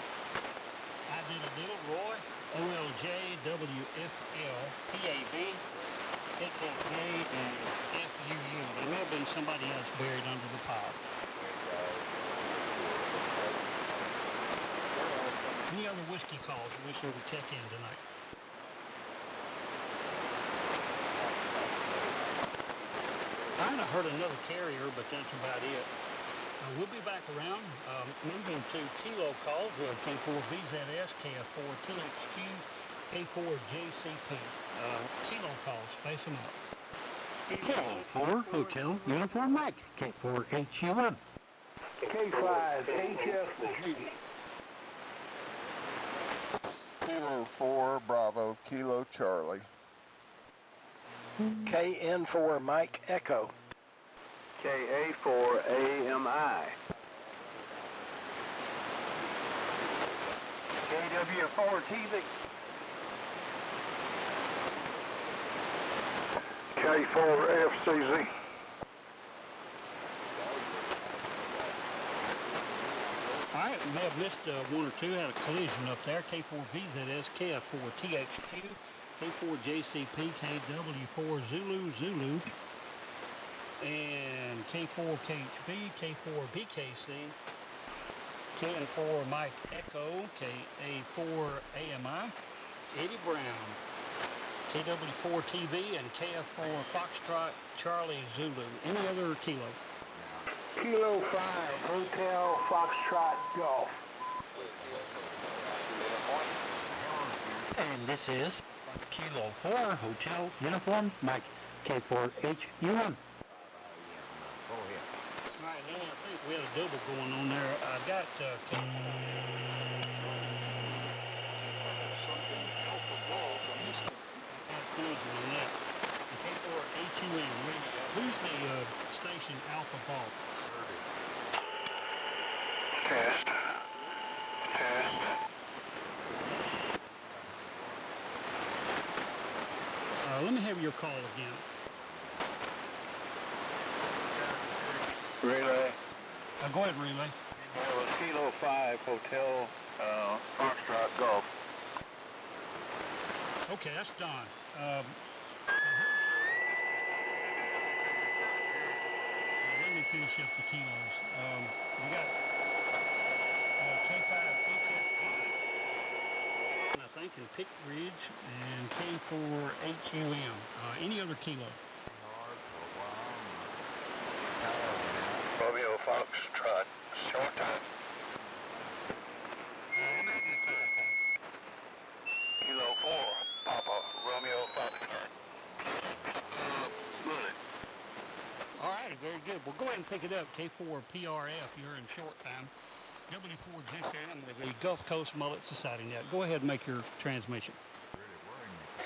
[SPEAKER 8] I Diddle Diddle, Roy, OLJ, WFL, PAB, KKJ, and FUU. There may have been somebody else buried under the pile. Any other whiskey calls we wish we would check in tonight? I heard another carrier, but that's about it. We'll be back around, moving to kilo calls. We have K4VZS, KF4THQ, K4JCP. Kilo calls, space them out.
[SPEAKER 6] K4 Hotel Uniform Mike, K4HUM.
[SPEAKER 5] K5HFG.
[SPEAKER 4] Kilo 4 Bravo Kilo Charlie.
[SPEAKER 1] KN4 Mike Echo.
[SPEAKER 5] KA4 AMI. KW4 TV.
[SPEAKER 3] K4 FCZ.
[SPEAKER 8] All right, we may have missed one or two. Had a collision up there. K4VZS, KF4THQ, K4JCP, KW4 Zulu, and K4KHB, K4BKC, KN4 Mike Echo, KA4 AMI, Eddie Brown, KW4 TV, and KF4 Foxtrot Charlie Zulu. Any other kilo?
[SPEAKER 5] Kilo 5 Hotel Foxtrot Golf.
[SPEAKER 6] And this is Kilo 4 Hotel Uniform Mike, K4HUM.
[SPEAKER 8] All right, Lenny, I think we had a double going on there. I got collision on that. K4HUM radio. Who's the station Alpha Golf?
[SPEAKER 3] Test.
[SPEAKER 8] Let me have your call again.
[SPEAKER 3] Relay.
[SPEAKER 8] Go ahead, relay.
[SPEAKER 3] It was Kilo 5 Hotel Foxtrot Golf.
[SPEAKER 8] Okay, that's Don. Let me finish up the kilos. We got K5HF, I think, in Pick Ridge, and K4HUM. Any other kilo?
[SPEAKER 3] Romeo Foxtrot, short time. Kilo 4, Papa, Romeo Foxtrot. Mullet.
[SPEAKER 8] All right, very good. Well, go ahead and pick it up. K4PRF, you're in short time. W4GCM with the Gulf Coast Mullet Society Net. Go ahead and make your transmission.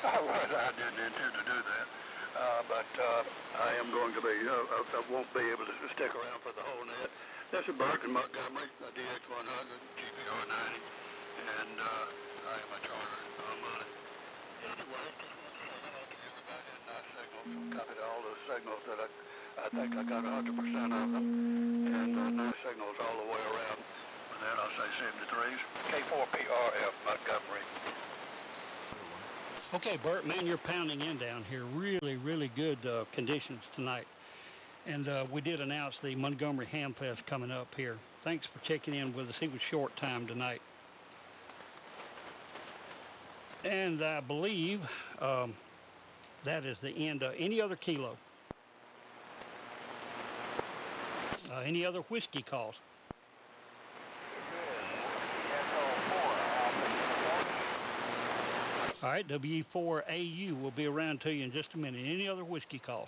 [SPEAKER 3] I didn't intend to do that. But I am going to be, I won't be able to stick around for the whole net. This is Burke in Montgomery, a DX100, GPR 90, and I am a charter on Mullet. Anyway, just want to say hello to everybody and nice signals. Copy
[SPEAKER 12] signals that I think I got 100% of them, and no signals all the way around. With that, I'll say 73s. K4PRF, Montgomery.
[SPEAKER 8] Okay, Bert, man, you're pounding in down here. Really, really good conditions tonight. And we did announce the Montgomery Ham Fest coming up here. Thanks for checking in with us. It was short time tonight. And I believe that is the end. Any other kilo? Any other whiskey calls? All right, WE4AU will be around to you in just a minute. Any other whiskey calls?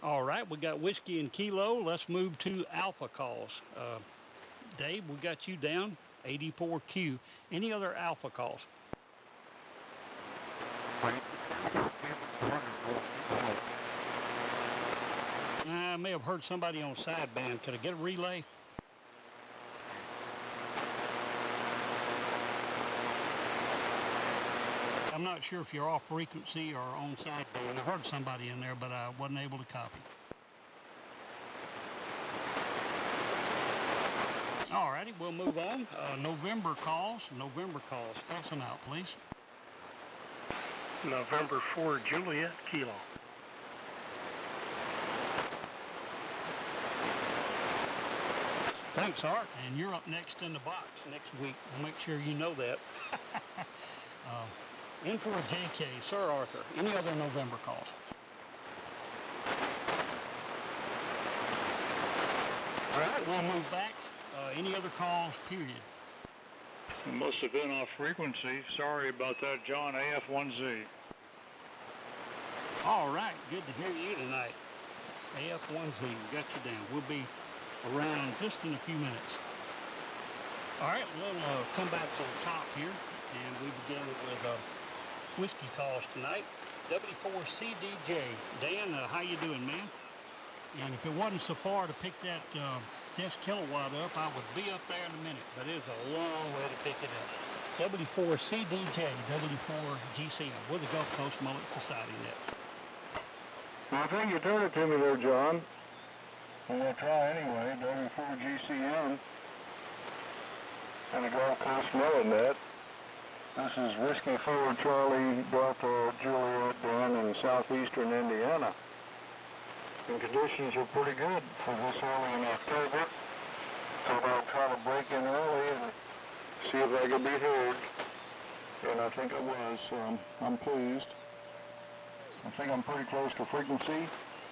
[SPEAKER 8] All right, we got whiskey and kilo. Let's move to alpha calls. Dave, we got you down, 84Q. Any other alpha calls? I may have heard somebody on sideband. Could I get a relay? I'm not sure if you're off frequency or on sideband. I heard somebody in there, but I wasn't able to copy. All righty, we'll move on. November calls. Pass them out, please.
[SPEAKER 13] November 4 Juliet Kilo.
[SPEAKER 8] Thanks, Art. And you're up next in the box next week. I'll make sure you know that. In for a JK, Sir Arthur. Any other November calls? All right, we'll move back. Any other calls, period?
[SPEAKER 3] Must have been off frequency. Sorry about that, John. AF1Z.
[SPEAKER 8] All right, good to hear you tonight. AF1Z, got you down. We'll be around just in a few minutes. All right, we'll come back to the top here, and we begin with whiskey calls tonight. W4CDJ. Dan, how you doing, man? And if it wasn't so far to pick that desk kilowatt up, I would be up there in a minute, but it's a long way to pick it up. W4CDJ, W4GCM. We're the Gulf Coast Mullet Society net.
[SPEAKER 3] Well, I think you turned it to me there, John. I'm going to try anyway. W4GCM and the Gulf Coast Mullet net. This is Whiskey 4 Charlie Delta Juliet down in southeastern Indiana. And conditions are pretty good for this early in October. So I'll try to break in early and see if I can be heard. And I think I was, so I'm pleased. I think I'm pretty close to frequency.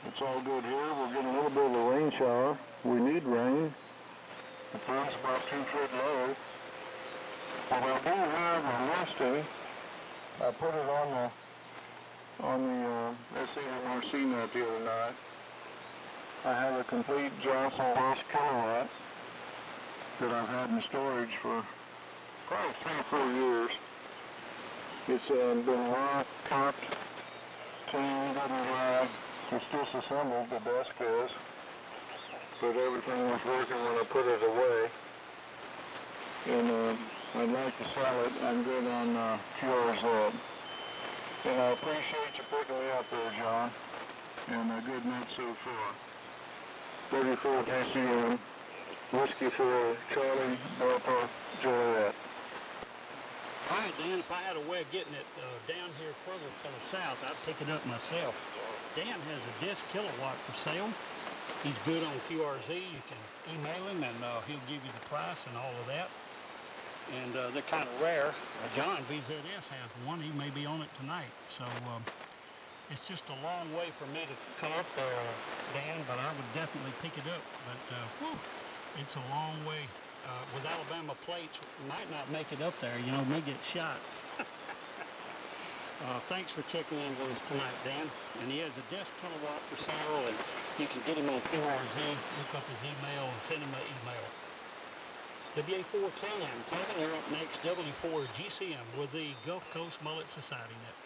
[SPEAKER 3] It's all good here. We're getting a little bit of a rain shower. We need rain. The flood's about 2 foot low. But I do have a listing. I put it on the SAMRC net the other night. I have a complete Johnson Dash kilowatt that I've had in storage for probably 3 or 4 years. It's been raw, topped, cleaned, it's disassembled, the desk is, but everything was working when I put it away. And I'd like to sell it. I'm good on QRZ. And I appreciate you picking me up there, John. And a good night so far. 34 KCM, Whiskey 4, Charlie Delta Juliet.
[SPEAKER 8] All right, Dan, if I had a way of getting it down here further to the south, I'd pick it up myself. Dan has a desk kilowatt for sale. He's good on QRZ. You can email him, and he'll give you the price and all of that. And they're kind of rare. John VZS has one. He may be on it tonight. So it's just a long way for me to come up there, Dan, but I would definitely pick it up. But it's a long way. With Alabama plates, might not make it up there. You know, may get shot. Thanks for checking in with us tonight, Dan. And he has a desk kilowatt for sale, and you can get him on QRZ, look up his email, and send him an email. WA4KM, Kevin, you're up next. W4GCM with the Gulf Coast Mullet Society net.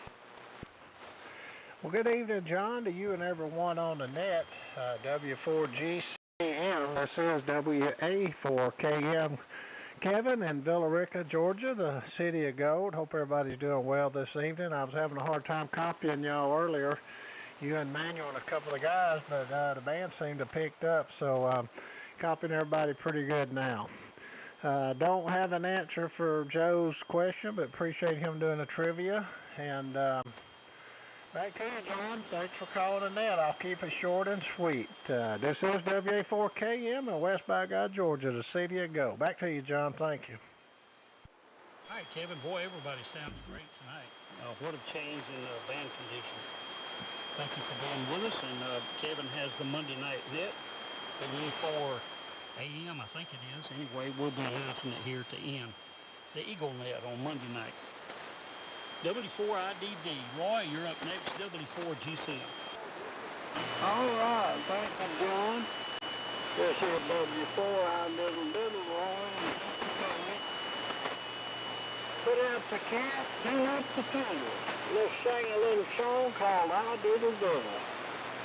[SPEAKER 11] Well, good evening, John, to you and everyone on the net. W4GCM, this is WA4KM Kevin in Villarica, Georgia, the city of gold. Hope everybody's doing well this evening. I was having a hard time copying y'all earlier, you and Manuel and a couple of guys, but the band seemed to have picked up, so copying everybody pretty good now. Don't have an answer for Joe's question, but appreciate him doing the trivia. And back to you, John. Thanks for calling in that. I'll keep it short and sweet. This is WA4KM in West by God, Georgia, the city of Go. Back to you, John. Thank you.
[SPEAKER 8] All right, Kevin. Boy, everybody sounds great tonight. What a change in band condition. Thank you for being with us. And Kevin has the Monday night net, WA4 AM, I think it is. Anyway, we'll be announcing it here to end. The Eagle Net on Monday night. W4IDD. Roy, you're up next. W4GCM.
[SPEAKER 7] All right. Thank you, John. This is W4IDD. Roy. Put out the cat, clean up the field. Let's sing a little song called I Diddle Diddle.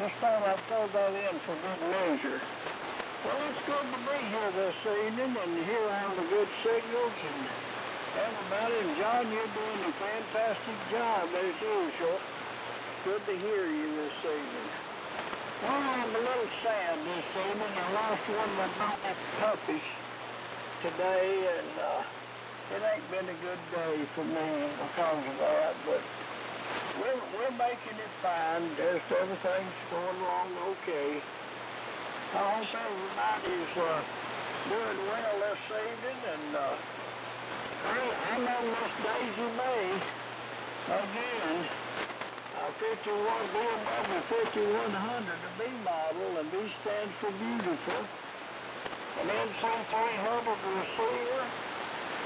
[SPEAKER 7] Just thought I'd throw that in for good measure. Well, it's good to be here this evening and hear all the good signals and everybody. And John, you're doing a fantastic job as usual. Good to hear you this evening. Well, I'm a little sad this evening. I lost one of my baby puppies today, and it ain't been a good day for me because of that. But we're making it fine. Just everything's going along okay. I hope everybody's doing well this evening, and I know Miss Daisy May, again, BMW 5100, the B model, and B stands for beautiful, an NC300 receiver,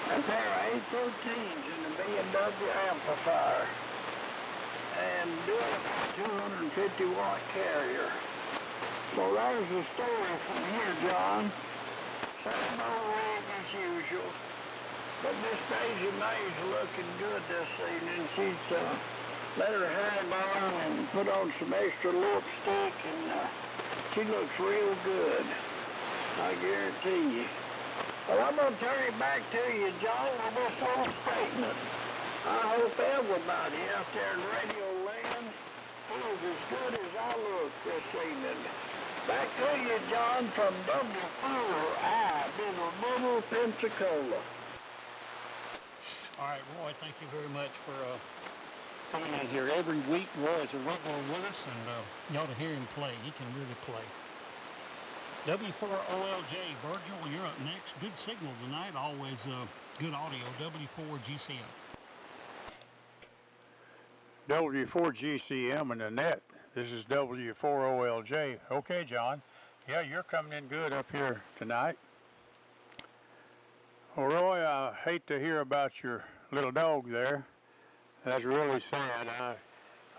[SPEAKER 7] a pair of 813s in the BMW amplifier, and doing about 250 watt carrier. So there's the story from here, John. Same old rig as usual. But Miss Daisy May's looking good this evening. She's let her hair down and put on some extra lipstick, and she looks real good. I guarantee you. Well, I'm going to turn it back to you, John, with this little statement. I hope everybody out there in Radio Land is as good as I look this evening. Back to you, John, from W4I, Middle Pensacola.
[SPEAKER 8] All right, Roy, thank you very much for coming in here every week. Roy is a regular with us, and you ought to hear him play. He can really play. W4OLJ, Virgil, you're up next. Good signal tonight, always good audio. W4GCM.
[SPEAKER 2] W4GCM and the net. This is W4OLJ. Okay, John. Yeah, you're coming in good up here tonight. Well, Roy, I hate to hear about your little dog there. That's really sad.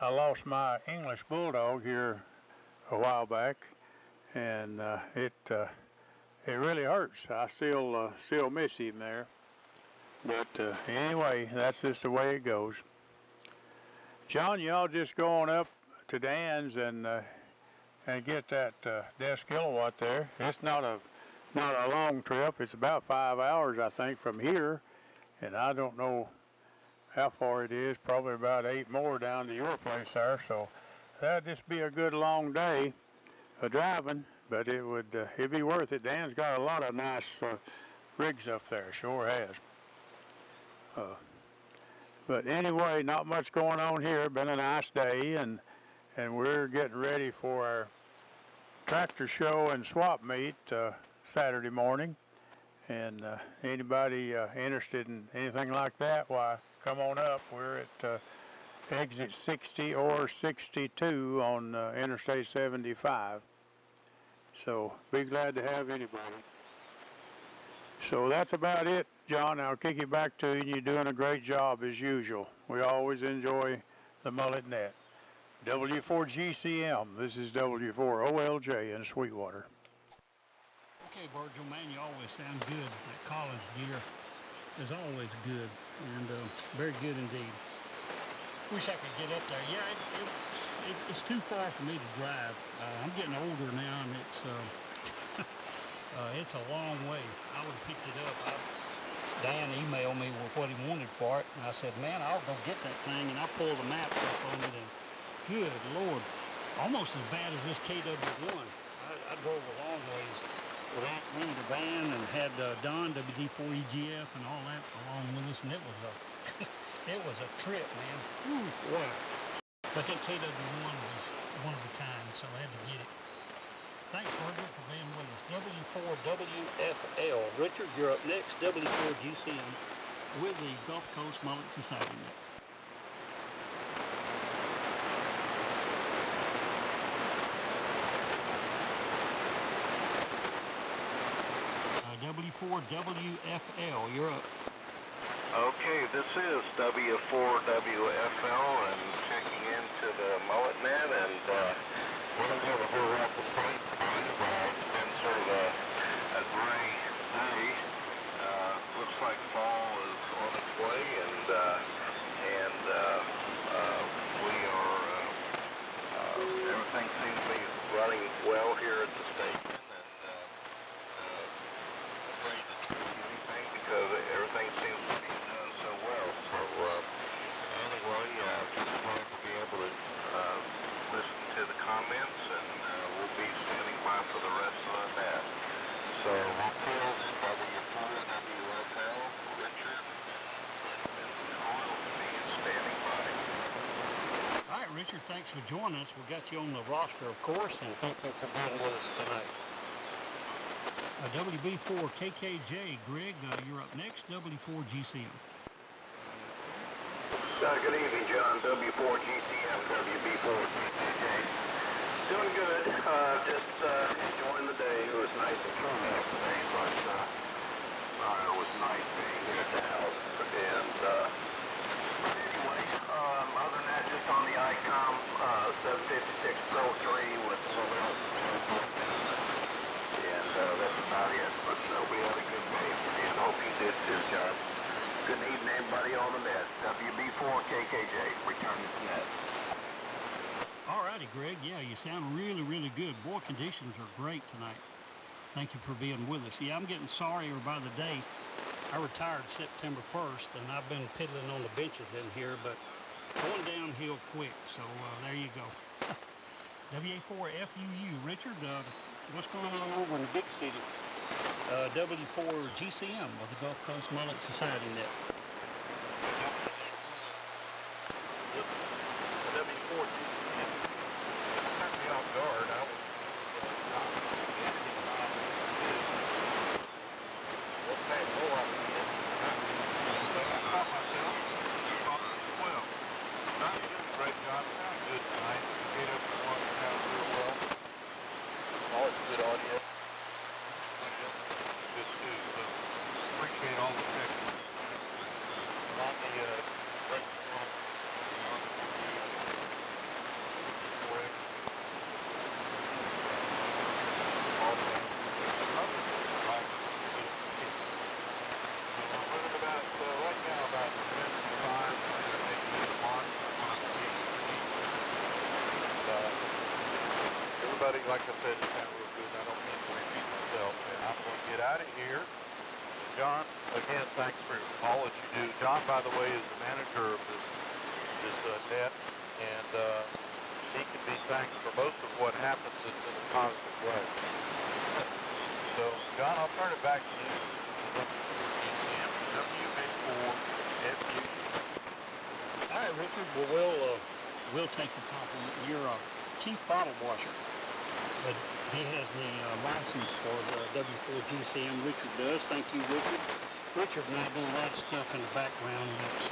[SPEAKER 2] I lost my English bulldog here a while back, and it really hurts. I still miss him there. But anyway, that's just the way it goes. John, y'all just go on up to Dan's and get that desk kilowatt there. It's not a long trip. It's about 5 hours, I think, from here, and I don't know how far it is. Probably about 8 more down to your place there. So that'd just be a good long day of driving, but it'd be worth it. Dan's got a lot of nice rigs up there. Sure has. But anyway, not much going on here. Been a nice day, and we're getting ready for our tractor show and swap meet Saturday morning. And anybody interested in anything like that, why, come on up. We're at exit 60 or 62 on Interstate 75. So be glad to have anybody. So that's about it, John. I'll kick it back to you. You're doing a great job as usual. We always enjoy the Mullet Net. W4GCM. This is W4OLJ in Sweetwater.
[SPEAKER 8] Okay, Virgil, man, you always sound good. That college gear is always good, and very good indeed. Wish I could get up there. Yeah, it's too far for me to drive. I'm getting older now, and it's a long way. I would have picked it up. Dan emailed me with what he wanted for it, and I said, man, I'll go get that thing, and I pulled the maps up on it, and good Lord, almost as bad as this KW1. I drove a long ways with Aunt Winnie the van and had Don WD4EGF and all that along with us, and it was a it was a trip, man. Ooh, boy. But that KW1 was one of a kind, so I had to get it. Thanks, Roger, for being with us. W4WFL. Richard, you're up next. W4GCM with the Gulf Coast Mullet Society. W4WFL, you're up.
[SPEAKER 14] Okay, this is W4WFL and checking into the mullet net, and we don't have a whole lot to say today. It's been sort of a gray day. Looks like fall is on its way, and we are everything seems to be running well here at the station, and afraid to do anything because everything seems to be done so well. So anyway, just glad to be able to listen to the comments, and we'll be standing by for the rest of the net. So Rockfield, W4WFL, Richard, and Carl will be standing by.
[SPEAKER 8] All right, Richard, thanks for joining us. We got you on the roster, of course, and thank you for being with us tonight. WB4KKJ, Greg, you're up next. W4GCM.
[SPEAKER 14] Good evening, John. W4GCM, WB4KKJ. Doing good. Just enjoying the day. It was nice and cool out today, but it was nice being here at the house. And anyway, other than that, just on the ICOM 756 Pro 3 with a little bit of that's about it. But we had a good day, and hope you did too, John. Good evening, everybody on the net. WB4KKJ, returning to net.
[SPEAKER 8] All righty, Greg. Yeah, you sound really, really good. Boy, conditions are great tonight. Thank you for being with us. Yeah, I'm getting sorrier by the day. I retired September 1st, and I've been piddling on the benches in here, but going downhill quick, so there you go. WA4FUU, Richard, what's going on over in the big city? W4GCM of the Gulf Coast Mullet Society net.
[SPEAKER 15] W4GCM. It took me off guard. I was okay, no idea. So I caught myself well. Now you did a great job. Sounds good tonight. KW1 sounds real well. Always good audio. Good too. So appreciate all the checks. On the everybody, like I said, you sound real good. I don't mean to repeat myself, and I'm going to get out of here. John, again, thanks for all that you do. John, by the way, is the manager of this net, and he can be thanked for most of what happens that's in a positive way. So, John, I'll turn it back to you. WA4FU.
[SPEAKER 8] All right, Richard. Well, we'll take the compliment. You're a chief bottle washer. But he has the license for the W4GCM. Richard does. Thank you, Richard. Richard and I do a lot of stuff in the background that's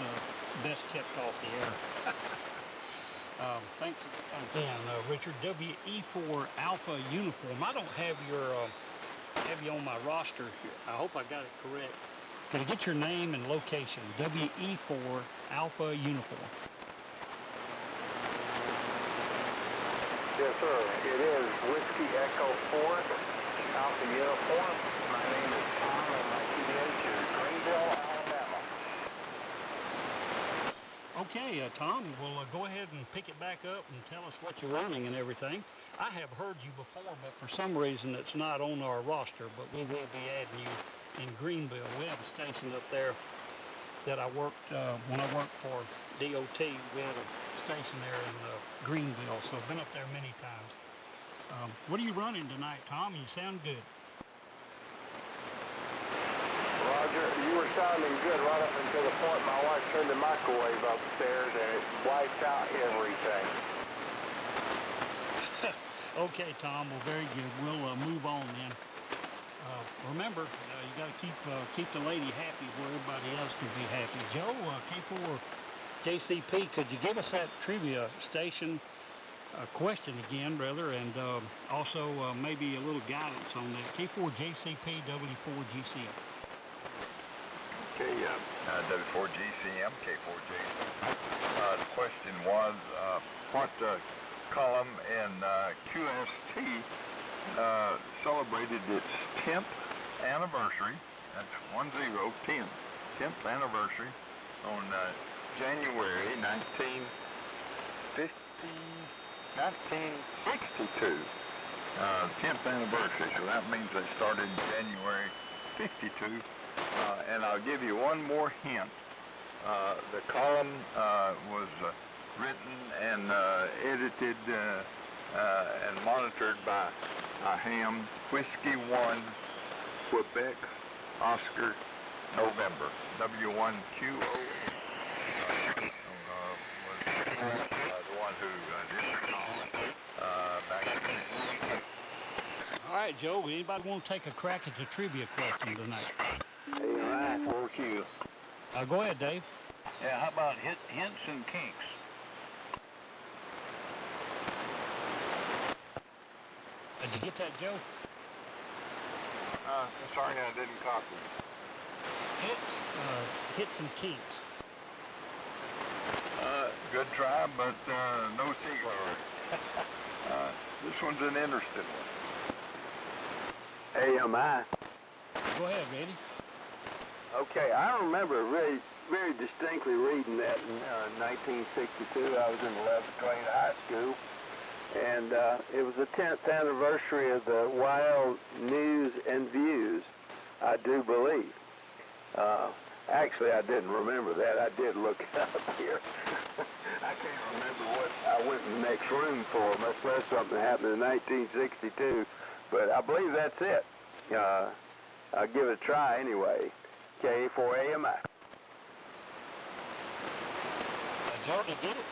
[SPEAKER 8] best kept off the air. Thanks again, Richard. WE4 Alpha Uniform. I don't have you on my roster here. I hope I got it correct. Can I get your name and location? WE4 Alpha Uniform.
[SPEAKER 10] Yes, sir. It is Whiskey Echo 4, Alpha Uniform. My name is Tom, and my QDH is Greenville, Alabama.
[SPEAKER 8] Okay, Tom, we'll go ahead and pick it back up and tell us what you're running and everything. I have heard you before, but for some reason it's not on our roster, but we will be adding you in Greenville. We have a station up there that I worked, when I worked for DOT, we had a station there in Greenville, so I've been up there many times. What are you running tonight, Tom? You sound good.
[SPEAKER 10] Roger, you were sounding good right up until the point my wife turned the microwave upstairs and it wiped out everything.
[SPEAKER 8] Okay, Tom. Well, very good. We'll move on then. Remember, you got to keep the lady happy where everybody else can be happy. Joe, K4 JCP, could you give us that trivia station question again, brother, and also maybe a little guidance on that? K4 JCP W4GCM.
[SPEAKER 16] Okay, W4 GCM, K4 JCP. The question was, what column in QST celebrated its 10th anniversary, that's 10th anniversary on January 1962. 10th anniversary, so that means they started in January 52. And I'll give you one more hint. The column was written and edited and monitored by Ham, Whiskey 1, Quebec, Oscar, November, W1QO. Was the one who did the column back in the day.
[SPEAKER 8] All right, Joe, anybody want to take a crack at the trivia question tonight?
[SPEAKER 9] Alright, 4Q.
[SPEAKER 8] Go ahead, Dave.
[SPEAKER 9] Yeah, how about hints and kinks?
[SPEAKER 8] Did you get that, Joe?
[SPEAKER 16] Sorry, I didn't copy.
[SPEAKER 8] Hits and kinks.
[SPEAKER 16] Good try, but no cigar. This one's an interesting one.
[SPEAKER 10] AMI.
[SPEAKER 8] Go ahead, Randy.
[SPEAKER 10] Okay, I remember very distinctly reading that in 1962. I was in 11th grade high school, and it was the 10th anniversary of the Wild News and Views, I do believe. Actually, I didn't remember that. I did look it up here. I can't remember what I went in the next room for. Must have something happened in 1962, but I believe that's it. I'll give it a try anyway. K4AMI.
[SPEAKER 8] Joe, did you get it?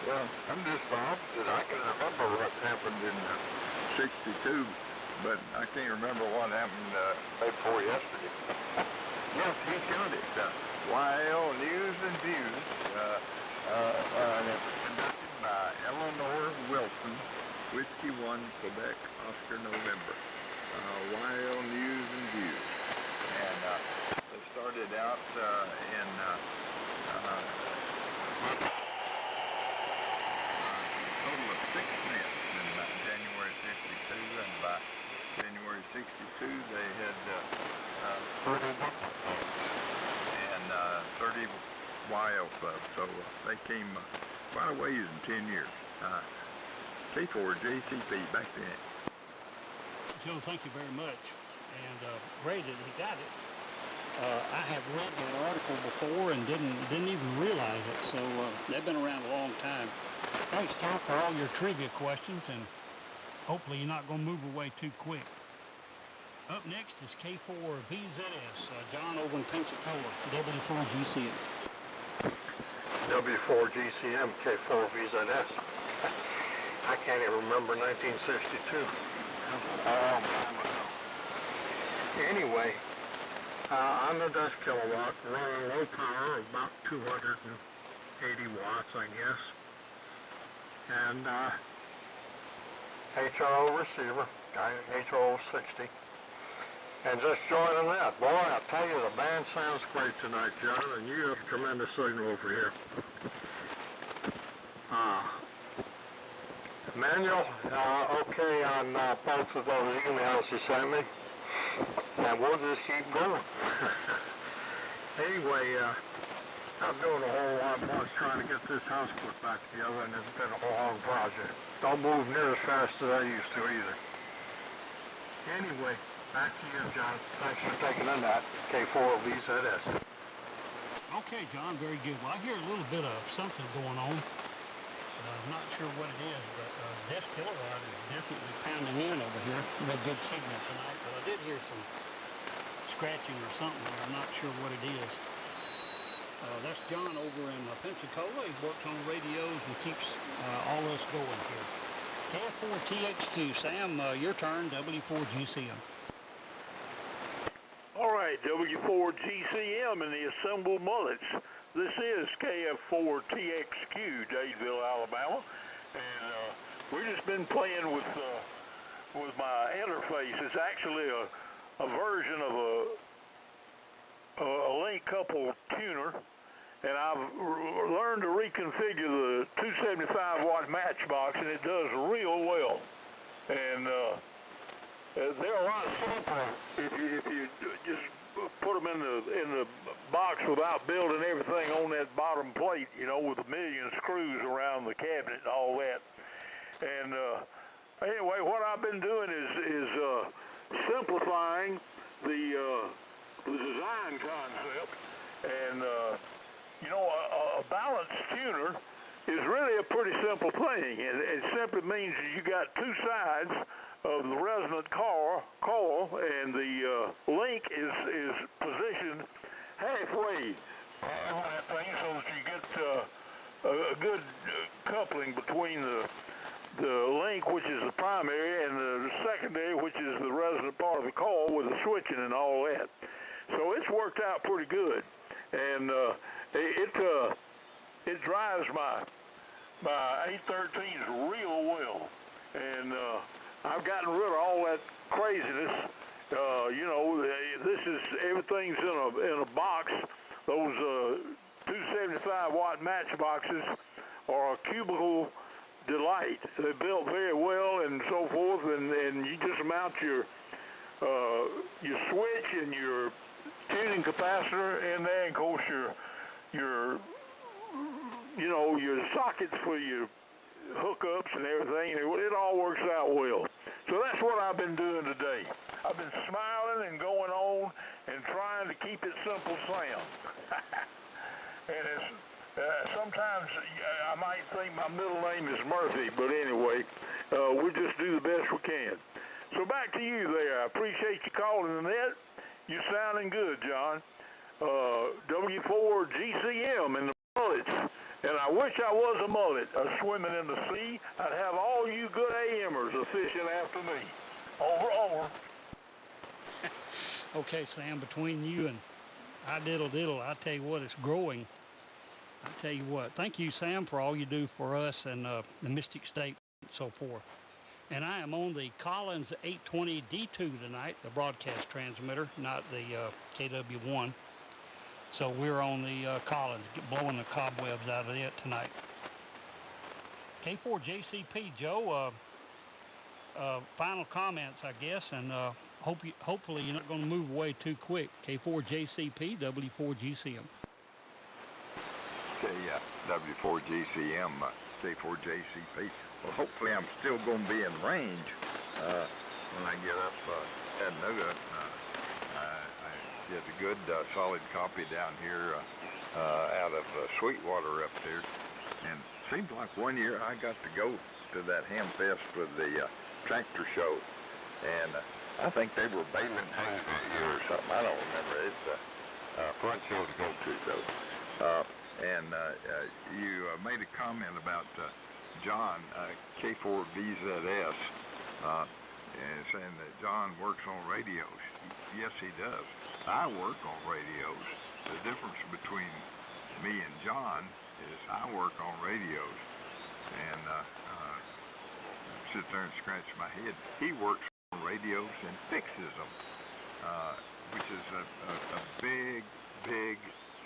[SPEAKER 16] Well, I'm just the opposite. I can remember what happened in 62, but I can't remember what happened day before yesterday. Yes, he's got it. YL News and Views. And it was conducted by Eleanor Wilson, Whiskey 1, Quebec, Oscar, November. YL News and Views. And they started out in total of 6 minutes in January 52, and by January 62 they had 30 and 30 YL clubs, so they came quite a ways in 10 years. K4 JCP, back then.
[SPEAKER 8] Joe, thank you very much. And Ray, he got it. I have read that article before and didn't even realize it, so they've been around a long time. Thanks, Joe, for all your trivia questions, and hopefully you're not going to move away too quick. Up next is K4VZS, John over in Pensacola, W4GCM.
[SPEAKER 12] W4GCM, K4VZS. I can't even remember 1962. Anyway, on the dust kilowatt, running low power, about 280 watts, I guess. And HRO receiver, HRO 60. And just joining that. Boy, I tell you, the band sounds great tonight, John, and you have a tremendous signal over here. Manual, okay on both of those emails you sent me. And we'll just keep going. Anyway, I'm doing a whole lot more trying to get this house put back together, and it's been a long project. Don't move near as fast as I used to either. Anyway,
[SPEAKER 9] Back to you, John. Thanks for taking in that K4VZS.
[SPEAKER 8] Okay, John, very good. Well, I hear a little bit of something going on. I'm not sure what it is, but this kilowatt is definitely pounding in over here. A good signal tonight, but I did hear some scratching or something. I'm not sure what it is. That's John over in Pensacola. He works on radios and keeps all us going here. KF4TXQ, Sam, your turn, W4GCM.
[SPEAKER 9] All right, W4GCM and the assembled mullets. This is KF4TXQ, Dadeville, Alabama, and we've just been playing with my interface. It's actually a version of a link couple tuner, and I've learned to reconfigure the 275-watt matchbox, and it does real well. And they're a lot simpler if you just put them in the box without building everything on that bottom plate, you know, with a million screws around the cabinet and all that. And anyway, what I've been doing is simplifying the design concept. And you know, a balanced tuner is really a pretty simple thing. It simply means you got two sides of the resonant coil, and the link is positioned halfway on that thing, so that you get a good coupling between the link, which is the primary, and the secondary, which is the resonant part of the coil with the switching and all that. So it's worked out pretty good, and it drives my 813s real well, and I've gotten rid of all that craziness. You know, everything's in a box. Those 275-watt matchboxes are a cubicle delight. They're built very well and so forth, and you just mount your switch and your tuning capacitor in there, and of course your sockets for your hookups and everything. It all works out well. So that's what I've been doing today. I've been smiling and going on and trying to keep it simple, Sam. And it's sometimes I might think my middle name is Murphy, but anyway, we'll just do the best we can. So back to you there. I appreciate you calling, Annette. You're sounding good, John. W4GCM in the mullets. And I wish I was a mullet swimming in the sea. I'd have all you good AMers fishing after me. Over.
[SPEAKER 8] Okay, Sam, between you and I diddle, I tell you what, it's growing. I tell you what. Thank you, Sam, for all you do for us and the Mystic State and so forth. And I am on the Collins 820D2 tonight, the broadcast transmitter, not the KW1. So we're on the Collins, blowing the cobwebs out of it tonight. K4JCP, Joe, final comments, I guess, and hopefully you're not going to move away too quick. K4JCP, W4GCM.
[SPEAKER 16] W4GCM, K4JCP. Well, hopefully I'm still going to be in range when I get up Chattanooga. I get a good solid copy down here out of Sweetwater up there. And it seems like one year I got to go to that Hamfest with the tractor show. And I think they were baling hay that year or something. I don't remember. It's a fun show to go to, though. You made a comment about John, K4VZS, and saying that John works on radios. Yes, he does. I work on radios. The difference between me and John is I work on radios, and sit there and scratch my head. He works on radios and fixes them, which is a big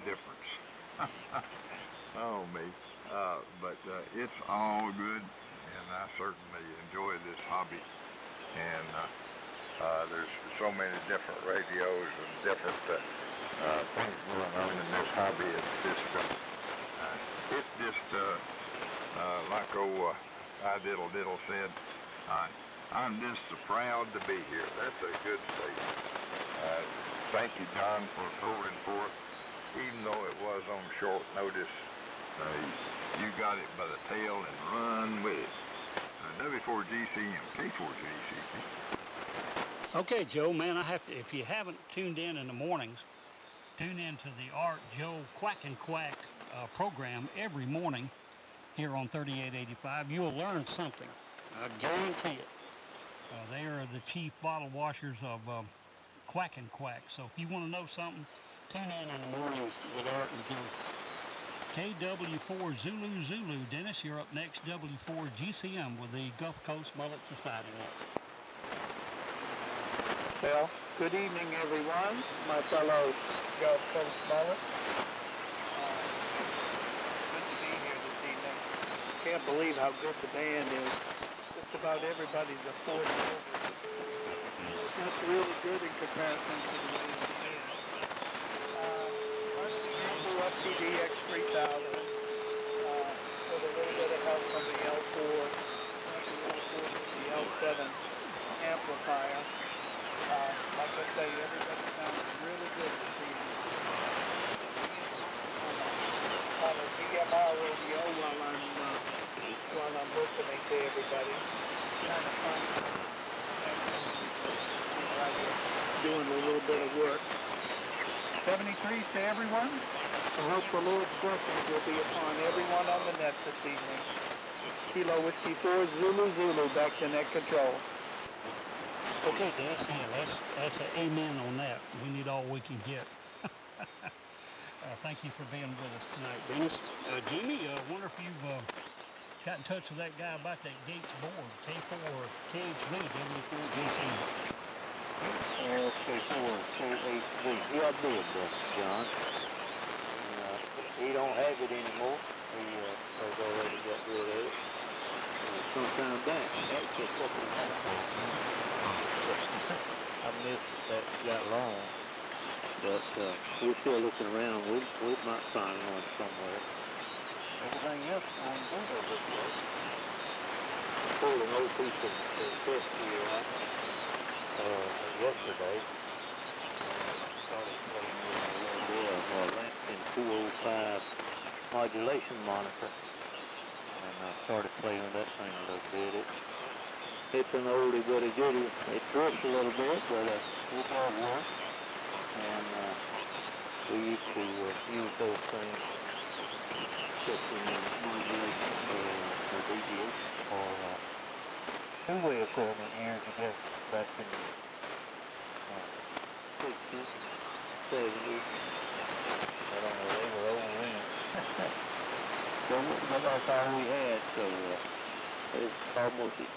[SPEAKER 16] difference. Oh, me. But it's all good, and I certainly enjoy this hobby. And there's so many different radios and different things going on in this hobby. It's just like old I Diddle said, I'm just so proud to be here. That's a good statement. Thank you, John, for holding forth. Even though it was on short notice, you got it by the tail and run with it. W4GCM, K4GCP.
[SPEAKER 8] Okay, Joe, man, I have to, if you haven't tuned in the mornings, tune in to the Art Joe Quack and Quack program every morning here on 3885. You'll learn something. I guarantee it. They are the chief bottle washers of Quack and Quack. So if you want to know something, tune in the mornings with Art and Joe. KW4 Zulu Zulu. Dennis, you're up next. W4GCM with the Gulf Coast Mullet Society.
[SPEAKER 5] Well, good evening, everyone, my fellow Gulf Coast Mullets. Good to be here this evening. Can't believe how good the band is. Just about everybody's a 40 over. That's really good in comparison to the way the band. FPD X3000 with a little bit of help from the L4, the L7 amplifier. Like I say, everybody sounds really good this evening. On a DMR radio while I'm listening to everybody. Kind of fun. Like doing a little bit of work. 73s to everyone. I hope the Lord's blessings will be upon everyone on the net this evening. Kilo Whiskey 4 Zulu Zulu back to net control.
[SPEAKER 8] Okay, Dennis, that's an amen on that. We need all we can get. Thank you for being with us tonight, Dennis. Jimmy, I wonder if you've got in touch with that guy about that Gates board, K4 KHV, W4GC.
[SPEAKER 6] K4 KHV. Yeah, I did, John. He don't have it anymore. He has already got rid of it. Sometime back, actually a couple of months ago. I missed that got long, but we're still looking around. We might find one somewhere. Everything else is going good over this place. I pulled an old piece of test gear out yesterday. Started playing with a little bit of Lansing 205 modulation monitor, and I started playing with that thing a little bit. It's an oldie but a goodie. It drifts a little bit, but it does work. And we used to use those things, especially in modulation for deviation for two-way equipment years ago, back in the 60s, 70s. I don't know, they were old then. But that's all we had, so it's almost as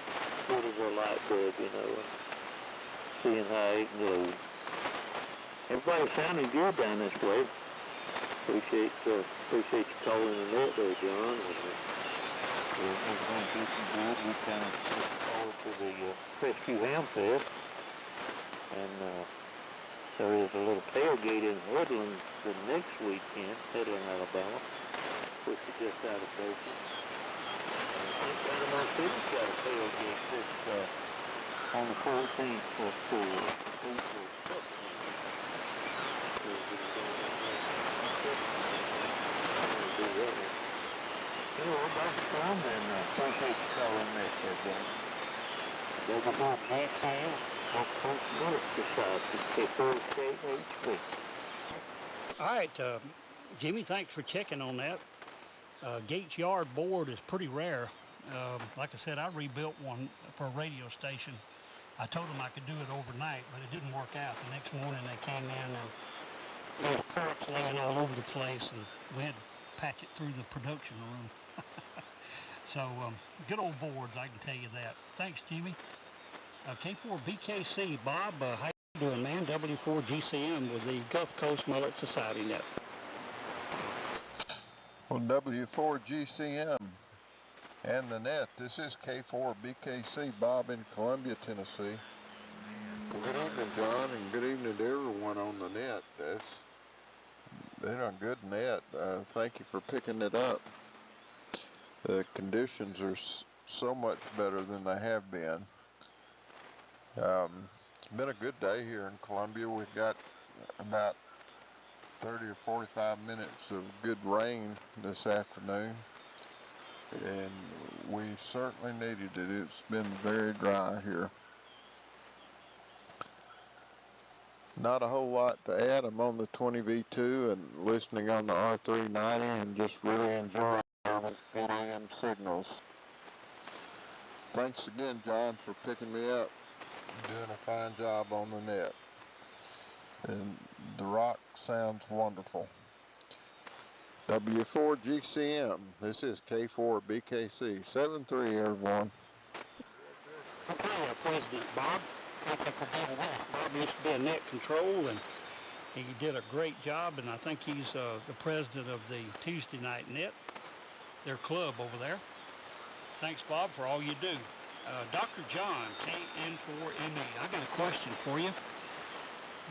[SPEAKER 6] good as a light bulb, you know, and seeing how it glows. Everybody sounded good down this way. Appreciate you calling the net there, John. And everything's looking good. We kind of look forward to the Rescue Ham Fest. And there is a little tailgate in Headland the next weekend, Headland, Alabama, which is just out of Dothan. Panama City's got a tailgate this on the 14th for April 2nd. Anyway, that's fun, and appreciate you calling this there, John. W4GCM, Gulf Coast Mullet Society, K4KHV.
[SPEAKER 8] All right, Jimmy, thanks for checking on that. Gates Yard board is pretty rare. Like I said, I rebuilt one for a radio station. I told them I could do it overnight, but it didn't work out. The next morning they came in and there were parts laying all over the place, and we had to patch it through the production room. So, good old boards, I can tell you that. Thanks, Jimmy. K4BKC, Bob, how you doing, man? W4GCM with the Gulf Coast Mullet Society Net.
[SPEAKER 4] Well, W4GCM and the net. This is K4BKC, Bob in Columbia, Tennessee. Good evening, John, and good evening to everyone on the net. They're a good net. Thank you for picking it up. The conditions are so much better than they have been. It's been a good day here in Columbia. We've got about 30 or 45 minutes of good rain this afternoon, and we certainly needed it. It's been very dry here. Not a whole lot to add. I'm on the 20V2 and listening on the R390 and just really enjoying the 8 AM signals. Thanks again, John, for picking me up. Doing a fine job on the net. And the rock sounds wonderful. W4GCM. This is K4BKC. 7-3, everyone.
[SPEAKER 8] Okay, President Bob. Thank you for being with us. Bob used to be a net control, and he did a great job, and I think he's the president of the Tuesday Night Net, their club over there. Thanks, Bob, for all you do. Dr. John, KN4ME, I got a question for you.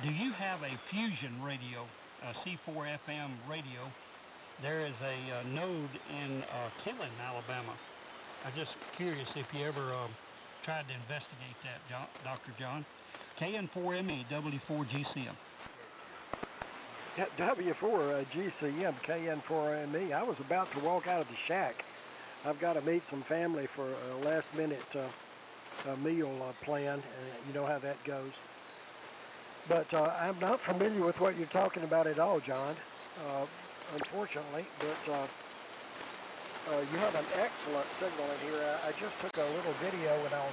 [SPEAKER 8] Do you have a fusion radio, a C4FM radio? There is a node in Killen, Alabama. I'm just curious if you ever tried to investigate that, Dr. John. KN4ME, W4GCM.
[SPEAKER 11] W4GCM, KN4ME. I was about to walk out of the shack. I've got to meet some family for a last-minute meal plan, and you know how that goes. But I'm not familiar with what you're talking about at all, John, unfortunately. But you have an excellent signal in here. I just took a little video, and I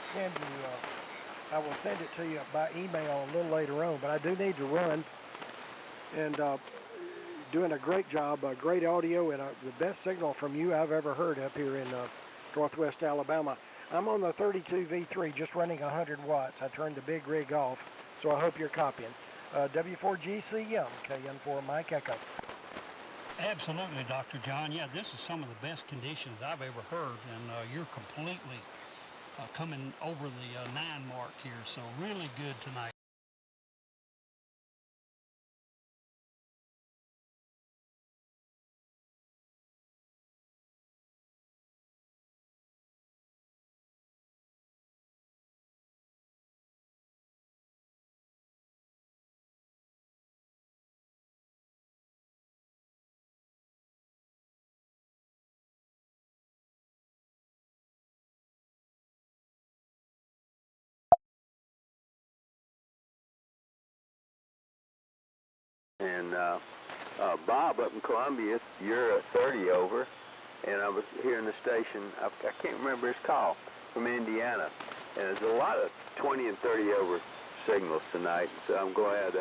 [SPEAKER 11] will send it to you by email a little later on. But I do need to run, and doing a great job, great audio, and the best signal from you I've ever heard up here in northwest Alabama. I'm on the 32V3, just running 100 watts. I turned the big rig off, so I hope you're copying. W4GCM, KN4 Mike Echo.
[SPEAKER 8] Absolutely, Dr. John. Yeah, this is some of the best conditions I've ever heard, and you're completely coming over the 9 mark here, so really good tonight.
[SPEAKER 17] And Bob up in Columbia, you're a 30 over, and I was hearing the station, I can't remember his call, from Indiana. And there's a lot of 20 and 30 over signals tonight, so I'm glad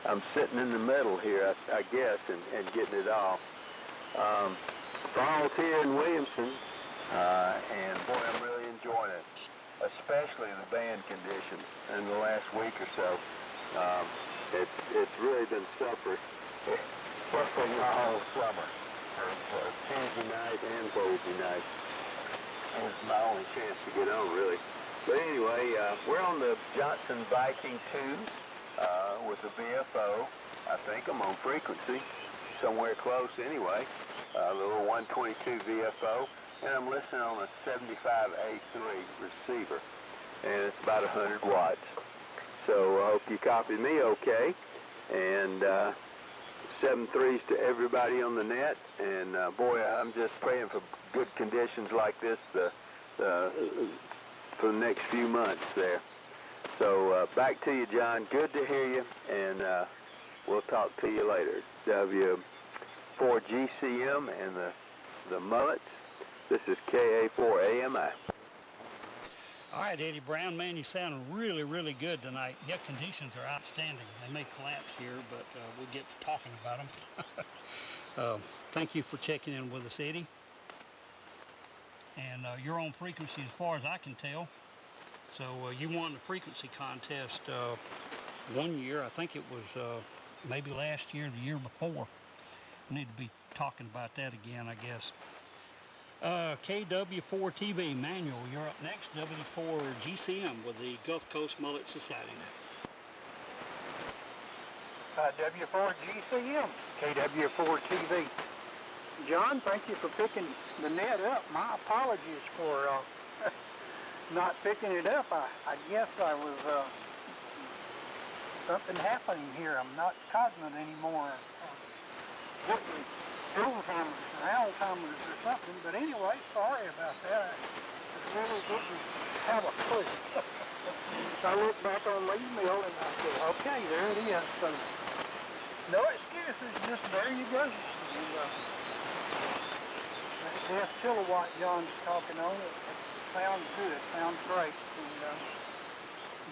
[SPEAKER 17] I'm sitting in the middle here, I guess, and getting it all. Fall's here in Williamson, and boy, I'm really enjoying it, especially the band conditions in the last week or so. It's really been suffering all summer for Tuesday night and Thursday night. It's my only chance to get on, really. But anyway, we're on the Johnson Viking 2 with the VFO. I think I'm on frequency, somewhere close anyway. A little 122 VFO, and I'm listening on a 75A3 receiver, and it's about 100 watts. So I hope you copied me okay, and 7-3s to everybody on the net, and boy, I'm just praying for good conditions like this for the next few months there. So back to you, John. Good to hear you, and we'll talk to you later. W4GCM and the Mullets. This is KA4AMI.
[SPEAKER 8] All right, Eddie Brown, man, you sound really, really good tonight. Yeah, conditions are outstanding. They may collapse here, but we'll get to talking about them. Thank you for checking in with us, Eddie. And you're on frequency as far as I can tell. So you won the frequency contest one year. I think it was maybe last year or the year before. We need to be talking about that again, I guess. KW4TV, Manuel, you're up next. W4GCM with the Gulf Coast Mullet Society.
[SPEAKER 7] W4GCM, KW4TV. John, thank you for picking the net up. My apologies for
[SPEAKER 5] not picking it up. I guess I was something happening here. I'm not cognizant anymore. Getting Alzheimer's or Alzheimer's or something. But anyway, sorry about that. I really didn't have a clue. So I looked back on Lee's Mill and I said, okay, there it is. So no excuses, just there you go. And that deaf kilowatt John's talking on, it sounds good, sounds great. And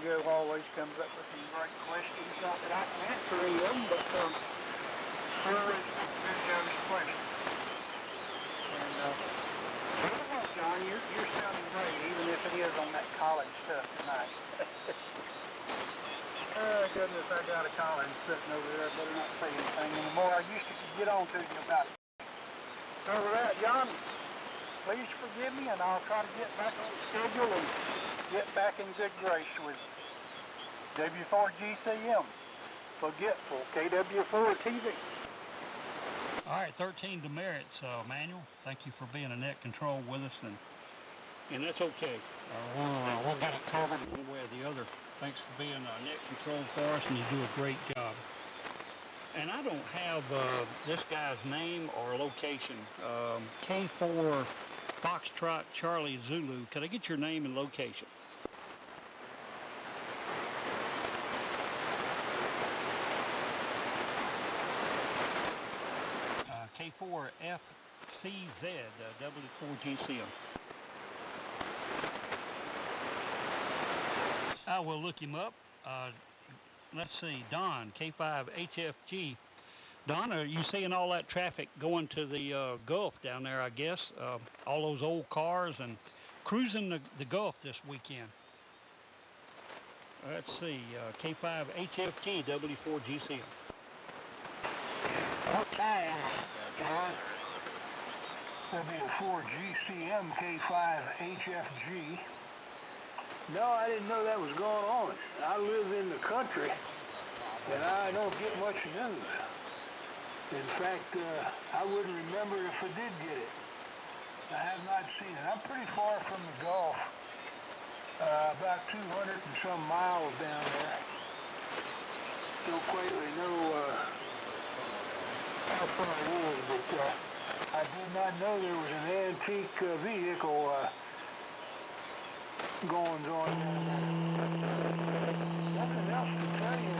[SPEAKER 5] Joe always comes up with some great questions. Not that I can answer any of them, but I always answer Joe's questions. And John, you're sounding great, even if it is on that college stuff tonight. Oh, goodness, I got a college sitting over there. I better not say anything anymore. I used to get on to you about it. So with that, John, please forgive me, and I'll try to get back on schedule and get back in good grace with W4GCM. Forgetful, KW4 TV.
[SPEAKER 8] All right, 13 demerits, Manuel. Thank you for being a net control with us, and that's okay. We'll get it covered one way or the other. Thanks for being a net control for us, and you do a great job. And I don't have this guy's name or location. K4 Foxtrot Charlie Zulu. Could I get your name and location? K4FCZ W4GCM. I will look him up. Let's see, Don, K5HFG. Don, are you seeing all that traffic going to the Gulf down there, I guess? All those old cars and cruising the Gulf this weekend. Let's see, K5HFG W4GCM.
[SPEAKER 7] Okay, John. W4GCM K5HFG. No, I didn't know that was going on. I live in the country, and I don't get much news. In fact, I wouldn't remember if I did get it. I have not seen it. I'm pretty far from the Gulf, about 200 and some miles down there. Don't quite really know how far it is, but I did not know there was an antique vehicle goings on down there. Nothing else to tell you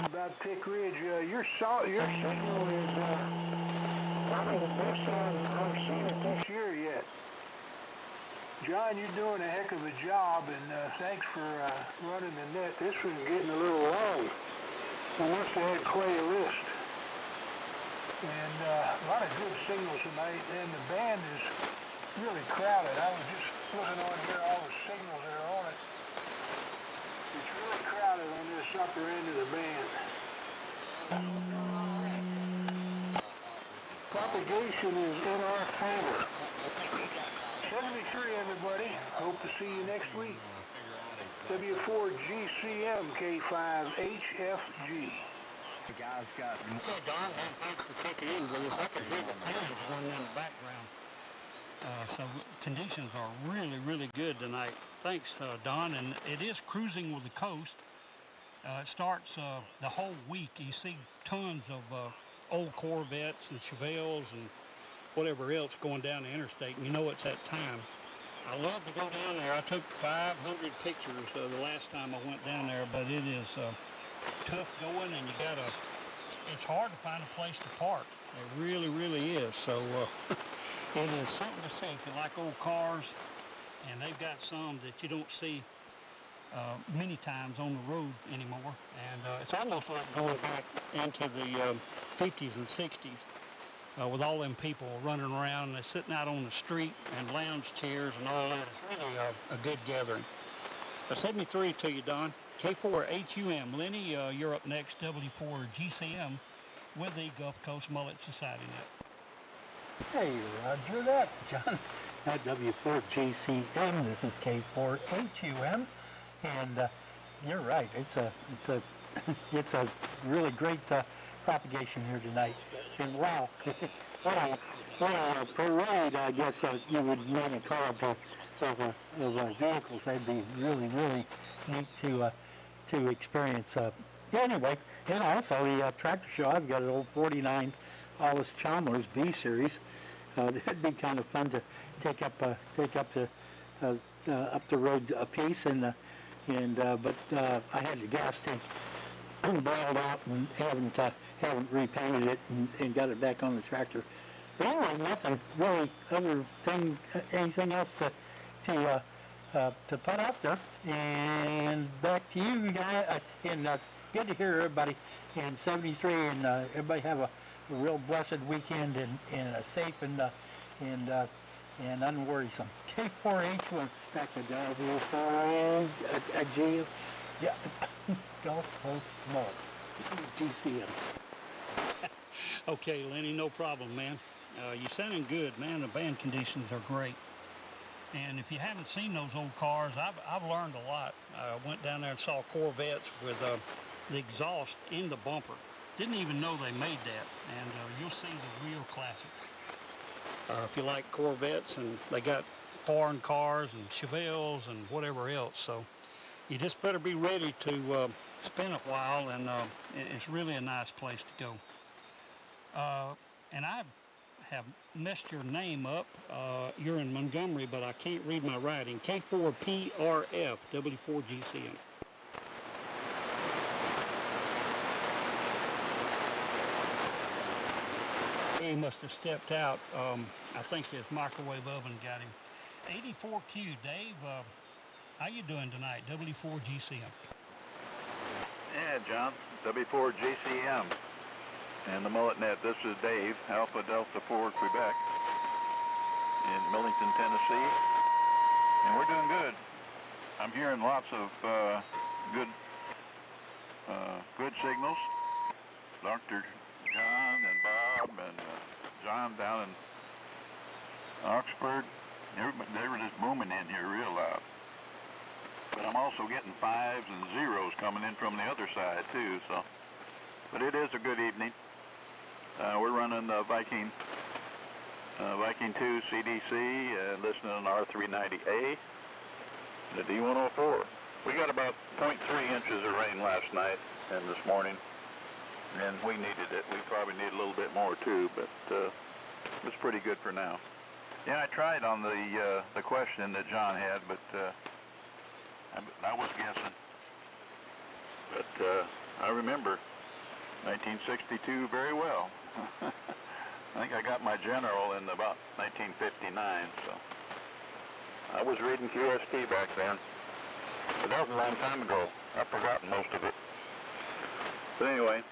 [SPEAKER 7] about Tick Ridge. Your signal is probably the best I've seen it this year yet. John, you're doing a heck of a job, and thanks for running the net. This was getting a little long. I must have had quite a list. And a lot of good signals tonight, and the band is really crowded. I was just looking on here, all the signals that are on it. It's really crowded on this upper end of the band. Propagation is in our favor. 73, everybody. Hope to see you next week. W4GCM K5HFG.
[SPEAKER 8] The guys got... Okay, Don, thanks for checking in with us. I can hear the fans running in the background. So conditions are really, really good tonight. Thanks, Don. And it is cruising with the coast. It starts the whole week. You see tons of old Corvettes and Chevelles and whatever else going down the interstate, and you know it's that time. I love to go down there. I took 500 pictures the last time I went down there, but it is tough going, and it's hard to find a place to park. It really, really is. So it is something to see if you like old cars, and they've got some that you don't see many times on the road anymore. And it's almost like going back into the 50s and 60s with all them people running around. They're sitting out on the street and lounge chairs and all that. It's really a good gathering. 73 to you, Don. K4HUM. Lenny, you're up next, W4GCM, with the Gulf Coast Mullet Society Net.
[SPEAKER 18] Hey, Roger that, John. At W4GCM, this is K4HUM, and you're right. It's a really great propagation here tonight. And wow, what a parade, I guess you would want to call it, to of vehicles. That'd be really, really neat to experience. Anyway, and also the tractor show. I've got an old '49 Hollis Chalmers B series. That'd be kind of fun to take up the road a piece, but I had the gas tank boiled out and haven't repainted it and got it back on the tractor. But anyway, nothing really anything else to put out there. And back to you guys. And good to hear everybody in 73, and everybody have a real blessed weekend and a safe and unworrisome. K4H1 back to W4G. Yeah, Gulf Coast Mullet, GCM.
[SPEAKER 8] Okay, Lenny, no problem, man. You're sounding good, man. The band conditions are great. And if you haven't seen those old cars, I've learned a lot. I went down there and saw Corvettes with the exhaust in the bumper. Didn't even know they made that. And you'll see the real classics. If you like Corvettes, and they got foreign cars and Chevelles and whatever else. So you just better be ready to spend a while, and it's really a nice place to go. And I have messed your name up. You're in Montgomery, but I can't read my writing. K4PRF, W4GCM. He must have stepped out. I think his microwave oven got him. 84Q, Dave. How you doing tonight? W4GCM.
[SPEAKER 19] Yeah, John. W4GCM. And the Mullet Net. This is Dave, Alpha Delta 4, Quebec, in Millington, Tennessee. And we're doing good. I'm hearing lots of good signals. Dr. John and Bob and John down in Oxford, they were just booming in here real loud. But I'm also getting 5s and 0s coming in from the other side too. So, but it is a good evening. We're running the Viking 2 CDC and listening on R390A, the D104. We got about 0.3 inches of rain last night and this morning, and we needed it. We probably need a little bit more too, but it's pretty good for now. Yeah, I tried on the question that John had, but I was guessing. But I remember 1962 very well. I think I got my general in about 1959, so I was reading QST back then. But that was a long time ago. I've forgotten most of it. But anyway,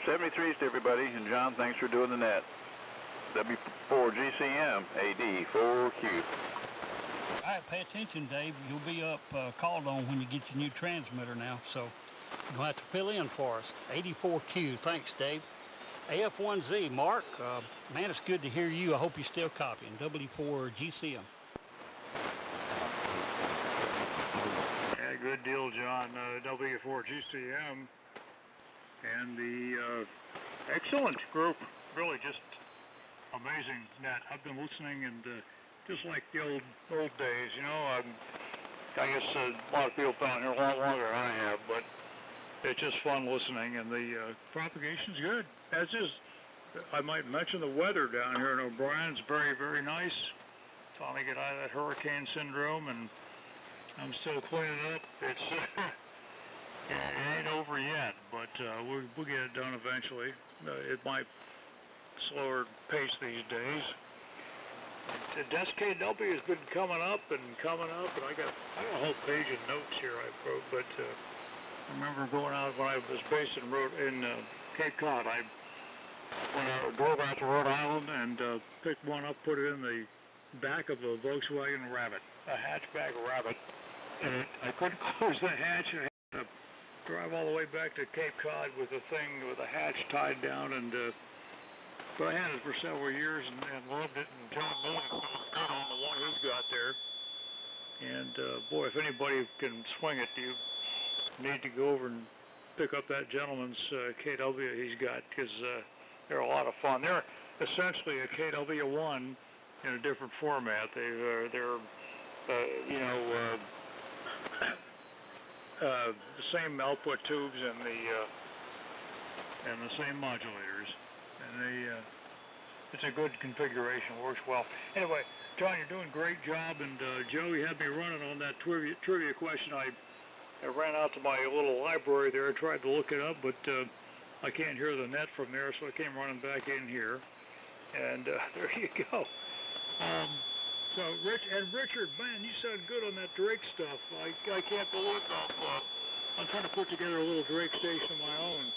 [SPEAKER 19] 73s to everybody, and John, thanks for doing the net. W4GCM, AD4Q.
[SPEAKER 8] All right, pay attention, Dave. You'll be up called on when you get your new transmitter now, so you'll have to fill in for us. 84Q. Thanks, Dave. AF1Z, Mark. Man, it's good to hear you. I hope you're still copying. W4GCM.
[SPEAKER 20] Yeah, good deal, John. W4GCM. And the excellent group. Really just amazing net. I've been listening, and just like the old days, you know. I guess a lot of people have been here a lot longer than I have, but it's just fun listening, and the propagation's good. As is, I might mention the weather down here in O'Brien's very, very nice. Trying to get out of that hurricane syndrome, and I'm still cleaning up. It ain't over yet, but we'll get it done eventually. It might slower pace these days. The SKW has been coming up, and I got a whole page of notes here I wrote, but I remember going out when I was based in Cape Cod. I drove out to Rhode Island and picked one up, put it in the back of a Volkswagen Rabbit, a hatchback Rabbit. And I couldn't close the hatch, and I had to drive all the way back to Cape Cod with the thing with the hatch tied down. And but I had it for several years and loved it. And John Millen put on the one he's got there. And boy, if anybody can swing it, you need to go over and pick up that gentleman's KW he's got, because they're a lot of fun. They're essentially a KW1 in a different format. They're the same output tubes and the same modulators, and it's a good configuration. Works well. Anyway, John, you're doing a great job, and Joe, you had me running on that trivia question. I ran out to my little library there, tried to look it up, but I can't hear the net from there, so I came running back in here, and there you go. So, Richard, man, you sound good on that Drake stuff. I can't believe that. I'm trying to put together a little Drake station of my own.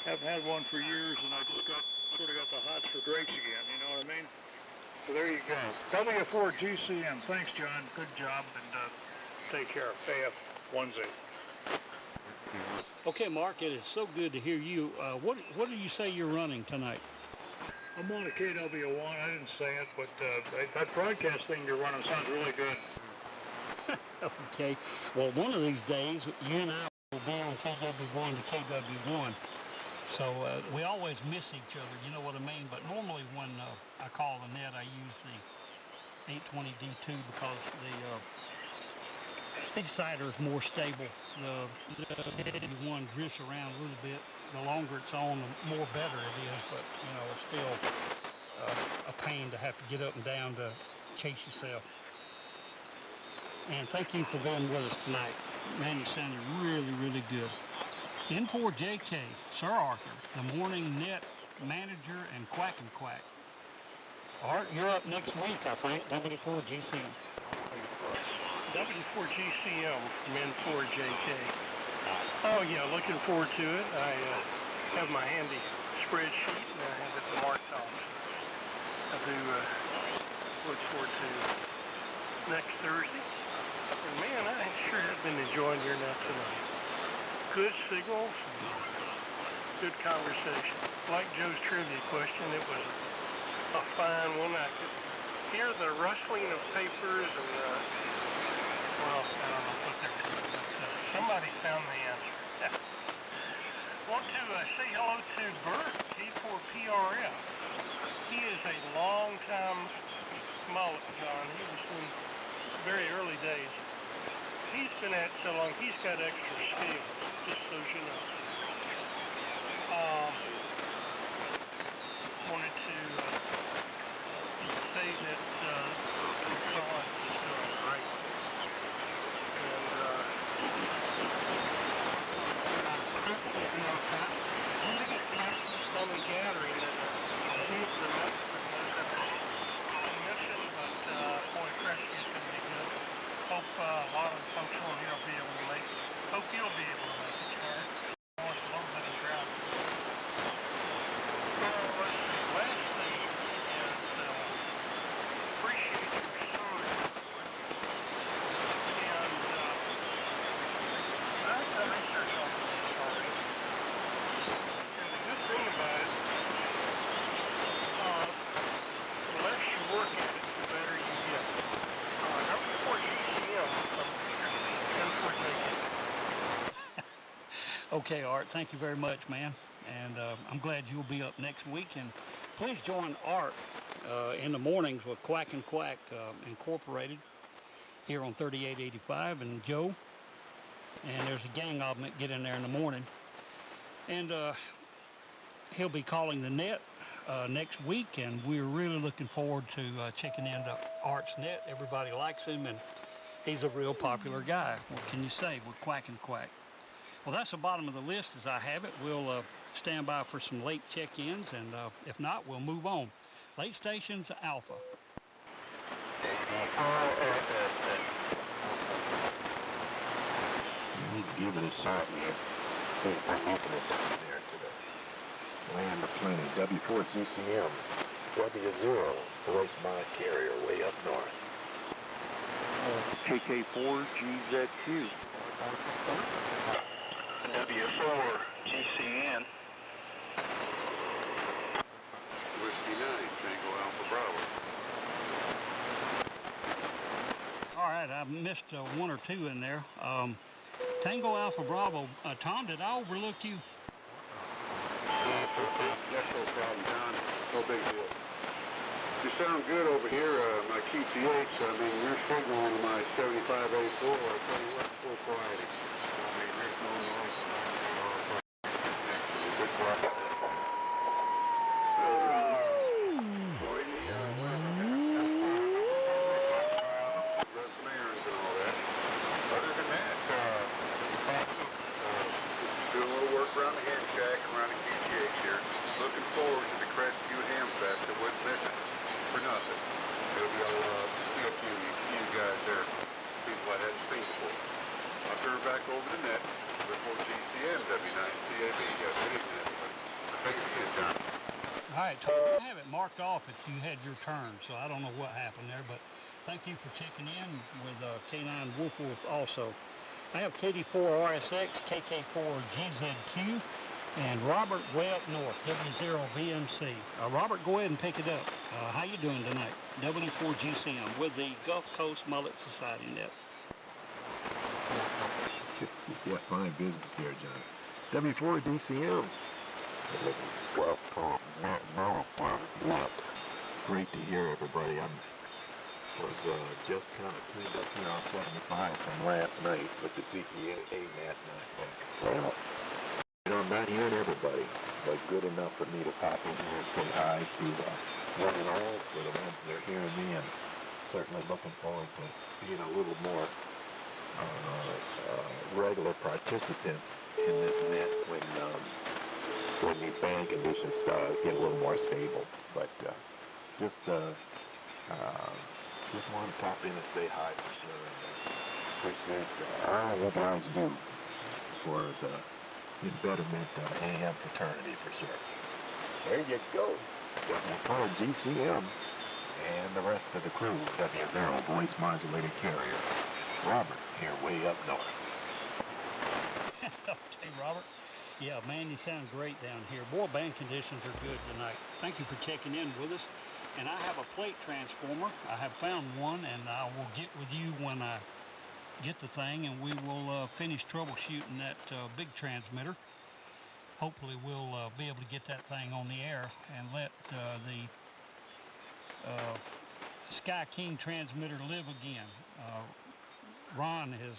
[SPEAKER 20] Haven't had one for years, and I just sort of got the hots for Drakes again. You know what I mean? So there you go. W4GCM. Thanks, John. Good job, and take care. AF1Z.
[SPEAKER 8] Okay, Mark, it is so good to hear you. What do you say you're running tonight?
[SPEAKER 20] I'm on a KW1. I didn't say it, but that broadcast thing you're running sounds really good.
[SPEAKER 8] Okay. Well, one of these days, you and I will be on KW1 to KW1. So we always miss each other, you know what I mean? But normally when I call the net, I use the 820D2 because the exciter is more stable. The KW1 drifts around a little bit. The longer it's on, the more better it is, but, you know, it's still a pain to have to get up and down to chase yourself. And thank you for being with us tonight. Man, you sounded really, really good. N4JK, Sir Arthur, the morning net manager and Quack and Quack. Art, you're up next week, I think, W4GCM.
[SPEAKER 13] W4GCM from N4JK. Oh, yeah, looking forward to it. I have my handy spreadsheet, and I have it marked off. I do look forward to next Thursday. And, man, I sure have been enjoying your net tonight. Good signals, good conversation. Like Joe's trivia question, it was a fine one. I could hear the rustling of papers and, well, I don't know what they were doing, but somebody found the answer. Want to say hello to Bert, K4PRF. He is a long-time mullet, John. He was in very early days. He's been at so long, he's got extra scales, just so you know. Wanted to say that Colin is doing great. And on the gathering that he's the next mission, but boy, Kresge is going to be good. Hope a lot of the folks on here will be able to make it. Hope you'll be able to make it, Karen. I want a little bit of ground. Last thing is appreciate your service. And I've done research on this already. And the good thing about it, the less you work at it, the better you get.
[SPEAKER 8] Okay, Art, thank you very much, man. And I'm glad you'll be up next week. And please join Art in the mornings with Quack and Quack Incorporated here on 3885 and Joe. And there's a gang of them that get in there in the morning. And he'll be calling the net next week, and we're really looking forward to checking into Art's net. Everybody likes him, and he's a real popular guy. What can you say with Quack and Quack? Well, that's the bottom of the list as I have it. We'll stand by for some late check-ins, and if not, we'll move on. Late stations, Alpha.
[SPEAKER 14] You need to give it a shot, man. I'm looking at down there to the land of plenty. W4GCM, W0, voice mod carrier way up north.
[SPEAKER 3] KK4GZQ.
[SPEAKER 12] W4GCN.
[SPEAKER 15] Whiskey 9, Tango Alpha Bravo.
[SPEAKER 8] All right, I missed one or two in there. Tango Alpha Bravo. Tom, did I overlook you?
[SPEAKER 15] That's no problem, John. No big deal. You sound good over here, my QTH. I mean, your signal on my 75A4, I tell you what, full quality. I mean, there's no noise behind me or next to me. Good quality. Doing a little work around the head shack and around the QTH here. Looking forward to the Crestview Ham Fest. I wouldn't miss it for nothing. Maybe I'll see a few guys there. People I hadn't seen before. I'll turn it back over to Net before GCM W9CAB. Good evening, everybody. Thanks again, John.
[SPEAKER 8] All right, so I have it marked off if you had your turn, so I don't know what happened there, but thank you for checking in with K9 Wolf also. I have KD4 RSX, KK4 GZQ, and Robert way up north, W0BMC. Robert, go ahead and pick it up. How you doing tonight? W4GCM with the Gulf Coast Mullet Society Net.
[SPEAKER 21] Yeah, fine business there, John. W4GCM. Gulf Coast Mullet. Great to hear, everybody. Was just kind of cleaned up here on 75 from last night with the CPA net. Well, I'm not hearing everybody, but good enough for me to pop in here and say hi to one and all for the ones that are hearing me, and certainly looking forward to being a little more regular participant in this net when these band conditions get a little more stable. But just want to pop in and say hi for sure, and appreciate all you guys do for the betterment of AM fraternity for sure. There you go. W4GCM and the rest of the crew, W0 voice modulated carrier. Robert here way up north.
[SPEAKER 8] Okay, Robert. Yeah, man, you sound great down here. Boy, band conditions are good tonight. Thank you for checking in with us. And I have a plate transformer. I have found one, and I will get with you when I get the thing, and we will finish troubleshooting that big transmitter. Hopefully we'll be able to get that thing on the air and let the Sky King transmitter live again. Ron has,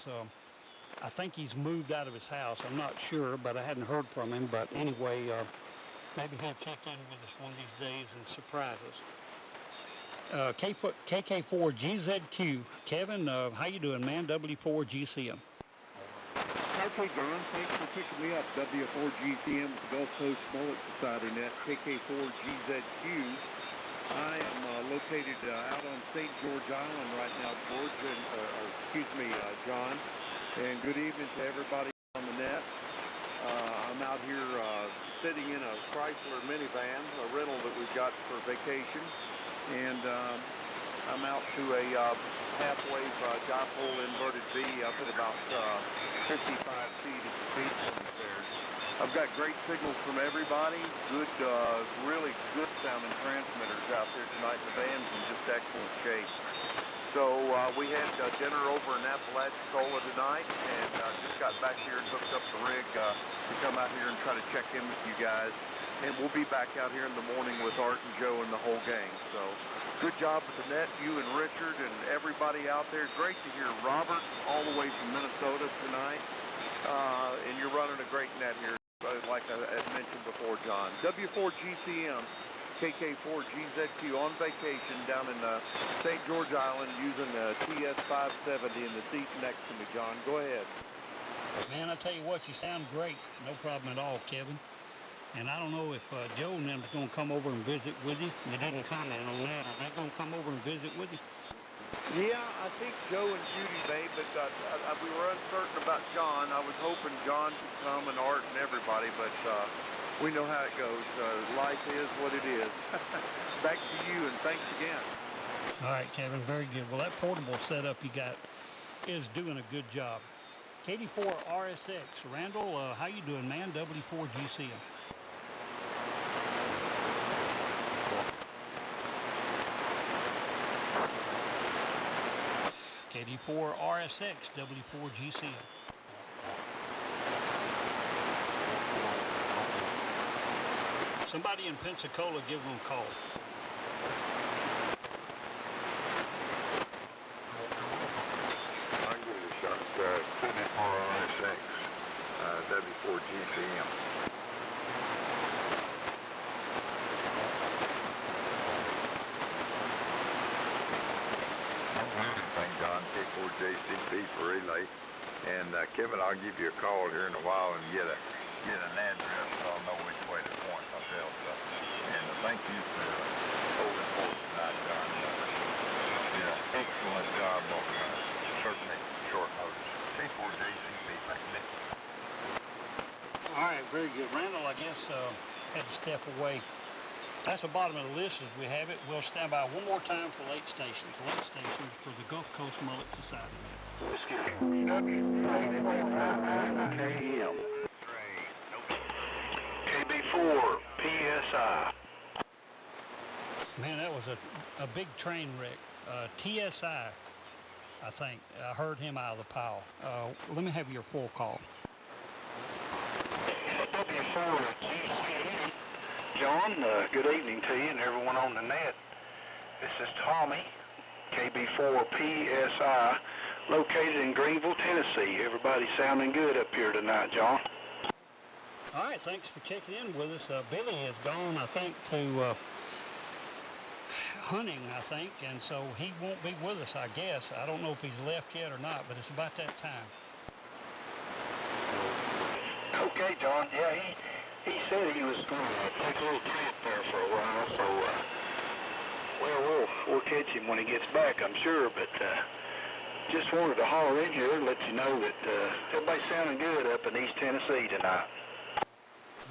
[SPEAKER 8] I think he's moved out of his house. I'm not sure, but I hadn't heard from him. But anyway, maybe he'll check in with us one of these days and surprise us. KK4GZQ. Kevin, how you doing, man? W4GCM.
[SPEAKER 22] Okay, John. Thanks for picking me up. W4GCM, Gulf Coast Mullet Society Net, KK4GZQ. I am located out on St. George Island right now, John. And good evening to everybody on the net. I'm out here sitting in a Chrysler minivan, a rental that we've got for vacation. And I'm out to a half-wave dipole inverted V up at about 55 feet there. I've got great signals from everybody, good, really good sounding transmitters out there tonight. The band's in just excellent shape. So we had dinner over in Apalachicola tonight, and just got back here and hooked up the rig to come out here and try to check in with you guys. And we'll be back out here in the morning with Art and Joe and the whole gang. So good job with the net, you and Richard and everybody out there. Great to hear Robert all the way from Minnesota tonight. And you're running a great net here, like I had mentioned before, John. W4GCM, KK4GZQ on vacation down in St. George Island using the TS570 in the seat next to me, John. Go ahead.
[SPEAKER 8] Man, I tell you what, you sound great. No problem at all, Kevin. And I don't know if Joe and them are going to come over and visit with you. They didn't comment on that. Are they going to come over and visit with you?
[SPEAKER 22] Yeah, I think Joe and Judy may, but we were uncertain about John. I was hoping John could come and Art and everybody, but we know how it goes. Life is what it is. Back to you, and thanks again.
[SPEAKER 8] All right, Kevin, very good. Well, that portable setup you got is doing a good job. KD4 RSX. Randall, how you doing, man? W4GCM. KD4 RSX, W4GCM. Somebody in Pensacola, give them a call.
[SPEAKER 16] W4GCM. Thank John, K4JCP for relay. And Kevin, I'll give you a call here in a while and get an address so I'll know which way to point myself. And thank you for holding forth tonight, John. You did an excellent job on certainly short notice. K4JCP, thank you.
[SPEAKER 8] All right, very good. Randall, I guess, had to step away. That's the bottom of the list as we have it. We'll stand by one more time for late stations. Late stations for the Gulf Coast Mullet Society.
[SPEAKER 12] KM. KB4 PSI.
[SPEAKER 8] Man, that was a big train wreck. TSI, I think. I heard him out of the pile. Let me have your full call.
[SPEAKER 12] W4 GCM. John, good evening to you and everyone on the net. This is Tommy, KB4 PSI, located in Greenville, Tennessee. Everybody sounding good up here tonight, John.
[SPEAKER 8] All right, thanks for checking in with us. Billy has gone, I think, to hunting, I think, and so he won't be with us, I guess. I don't know if he's left yet or not, but it's about that time.
[SPEAKER 12] Okay, John. Yeah, he said he was going to take a little trip there for a while, so we'll catch him when he gets back, I'm sure. But just wanted to holler in here and let you know that everybody's sounding good up in East Tennessee tonight.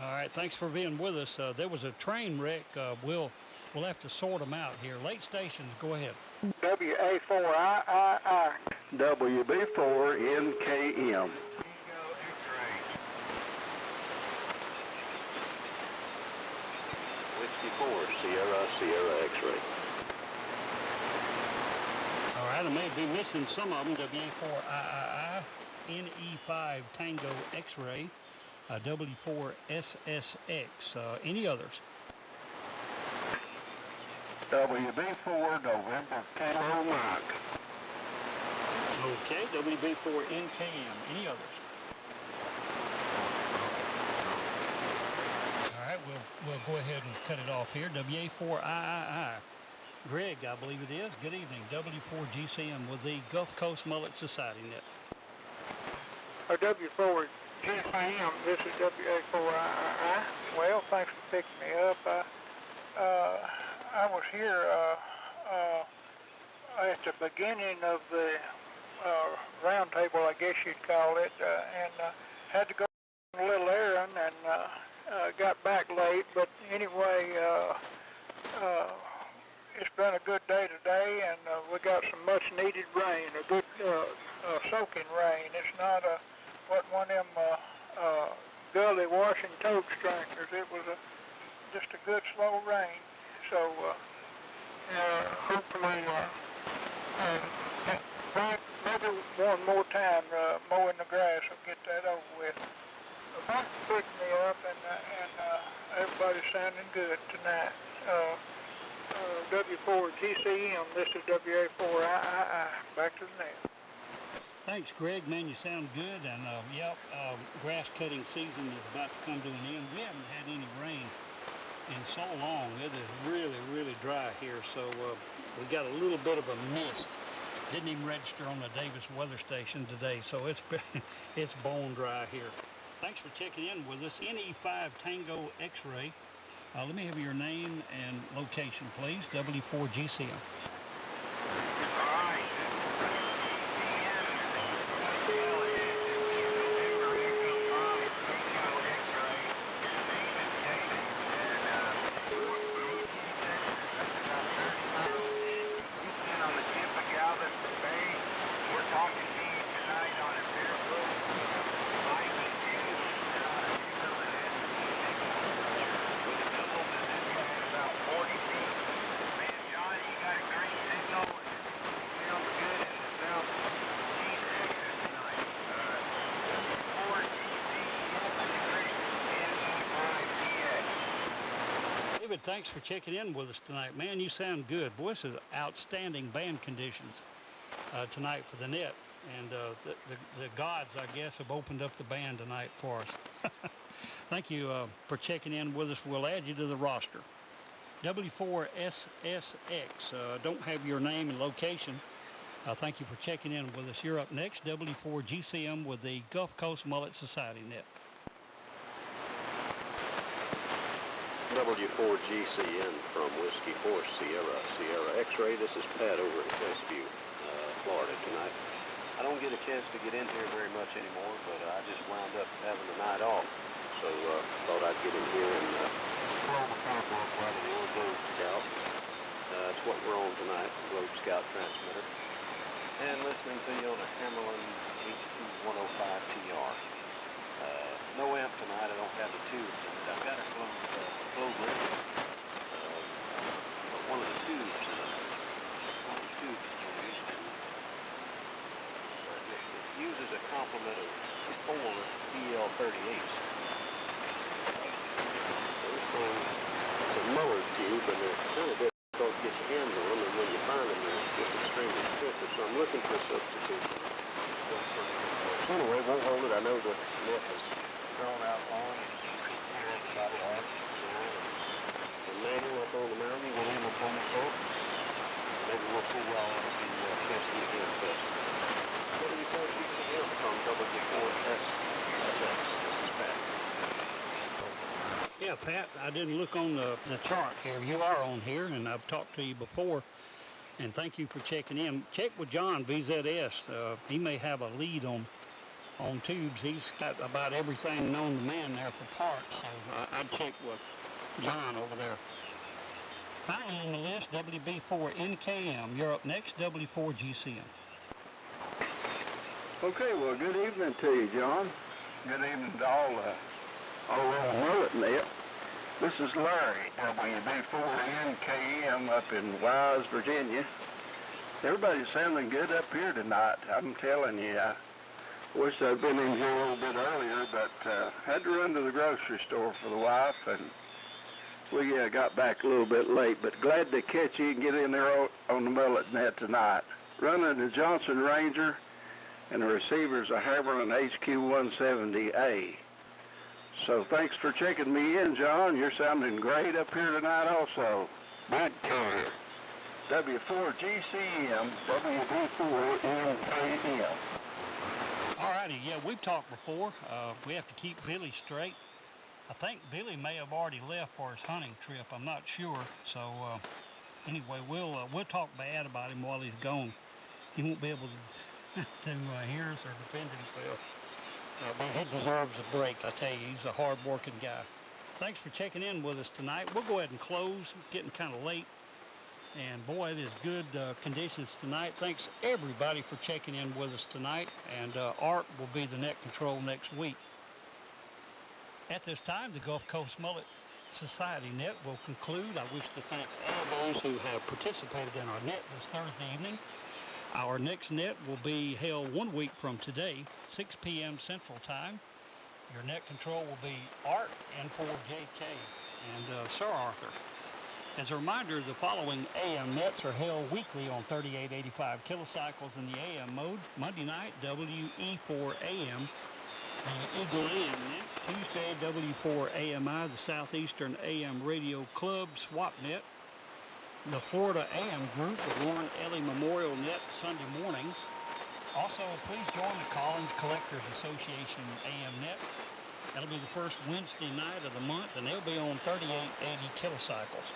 [SPEAKER 8] All right, thanks for being with us. There was a train wreck. We'll have to sort them out here. Late stations, go ahead.
[SPEAKER 7] WA4II.
[SPEAKER 10] WB4NKM. Sierra X-ray.
[SPEAKER 8] All right, I may be missing some of them. WA4II, NE5 Tango X-ray, W4SSX. Any others?
[SPEAKER 10] WB4 November Kilo Mike.
[SPEAKER 8] Okay, WB4NKM. Any others? All right, we'll go ahead and cut it off here. WA4III. Greg, I believe it is. Good evening. W4GCM with the Gulf Coast Mullet Society Net.
[SPEAKER 7] W4GCM, this is WA4III. Well, thanks for picking me up. I was here at the beginning of the round table, I guess you'd call it, and had to go on a little errand and got back late, but anyway, it's been a good day today, and we got some much needed rain, a good soaking rain. It's not wasn't one of them gully washing toad strainers. It was just a good slow rain. So hopefully maybe one more time mowing the grass will get that over with. Thanks for picking me up, and everybody's sounding good tonight. W4GCM, this is WA4III. Back to the net.
[SPEAKER 8] Thanks, Greg. Man, you sound good. And grass cutting season is about to come to an end. We haven't had any rain in so long. It is really, really dry here. So we got a little bit of a mist. Didn't even register on the Davis weather station today. So it's bone dry here. Thanks for checking in with us. NE5 Tango X-ray. Let me have your name and location, please. W4GCM. Thanks for checking in with us tonight. Man, you sound good. Boy, this is outstanding band conditions tonight for the net. and the gods, I guess, have opened up the band tonight for us. Thank you for checking in with us. We'll add you to the roster. W4SSX, don't have your name and location. Thank you for checking in with us. You're up next, W4GCM with the Gulf Coast Mullet Society Net.
[SPEAKER 1] W4GCN from Whiskey Horse Sierra X-Ray. This is Pat over in Westview, Florida tonight. I don't get a chance to get in here very much anymore, but I just wound up having the night off. So thought I'd get in here and blow the camp off out of the old Globe Scout. That's what we're on tonight, Globe Scout transmitter. And listening to you on a Hammerlin HQ105TR. No amp tonight, I don't have the tubes in it. I've got a Globe radio, but one of the tubes used, and it uses a complement of 4 EL38s. Those things, it's a Muller tube, and they're kind of difficult to get your hands on, and when you find them, they're just extremely expensive, so I'm looking for a substitute. So anyway, won't hold it. I know the net is thrown out long, and you can hear everybody out. The manual up on the mountain, we'll in the phone boat. Maybe we'll see y'all at the Chesky Again Fest. W4GCM from W4SSX. This is Pat.
[SPEAKER 8] Yeah, Pat, I didn't look on the chart here. You are on here, and I've talked to you before, and thank you for checking in. Check with John, VZS. He may have a lead on tubes. He's got about everything known to man there for parts, so I'd check with John over there. Finally on the list, WB4NKM. You're up next, W4GCM.
[SPEAKER 17] Okay, well, good evening to you, John. Good evening to all around Mullet Net. This is Larry, WB4NKM up in Wise, Virginia. Everybody's sounding good up here tonight. I'm telling you, I wish I'd been in here a little bit earlier, but had to run to the grocery store for the wife, and we got back a little bit late, but glad to catch you and get in there on the Mullet Net tonight. Running the Johnson Ranger, and the receiver's a Hammerlin HQ170A. So thanks for checking me in, John. You're sounding great up here tonight also. Good to W4GCM, WB4NKM.
[SPEAKER 8] All righty, yeah, we've talked before. We have to keep Billy straight. I think Billy may have already left for his hunting trip. I'm not sure. So anyway, we'll talk bad about him while he's gone. He won't be able to hear us or defend himself. But he deserves a break, I tell you. He's a hard-working guy. Thanks for checking in with us tonight. We'll go ahead and close. It's getting kind of late. And, boy, it is good conditions tonight. Thanks, everybody, for checking in with us tonight. And Art will be the net control next week. At this time, the Gulf Coast Mullet Society Net will conclude. I wish to thank all those who have participated in our net this Thursday evening. Our next net will be held 1 week from today, 6 p.m. Central Time. Your net control will be Art N4JK and Sir Arthur. As a reminder, the following AM nets are held weekly on 3885 kilocycles in the AM mode. Monday night, WE4AM, the Eagle AM net. Tuesday, W4AMI, the Southeastern AM Radio Club swap net. The Florida AM group, the Warren Ellie Memorial Net, Sunday mornings. Also, please join the Collins Collectors Association AM Net. That'll be the first Wednesday night of the month, and they'll be on 3880 kilocycles.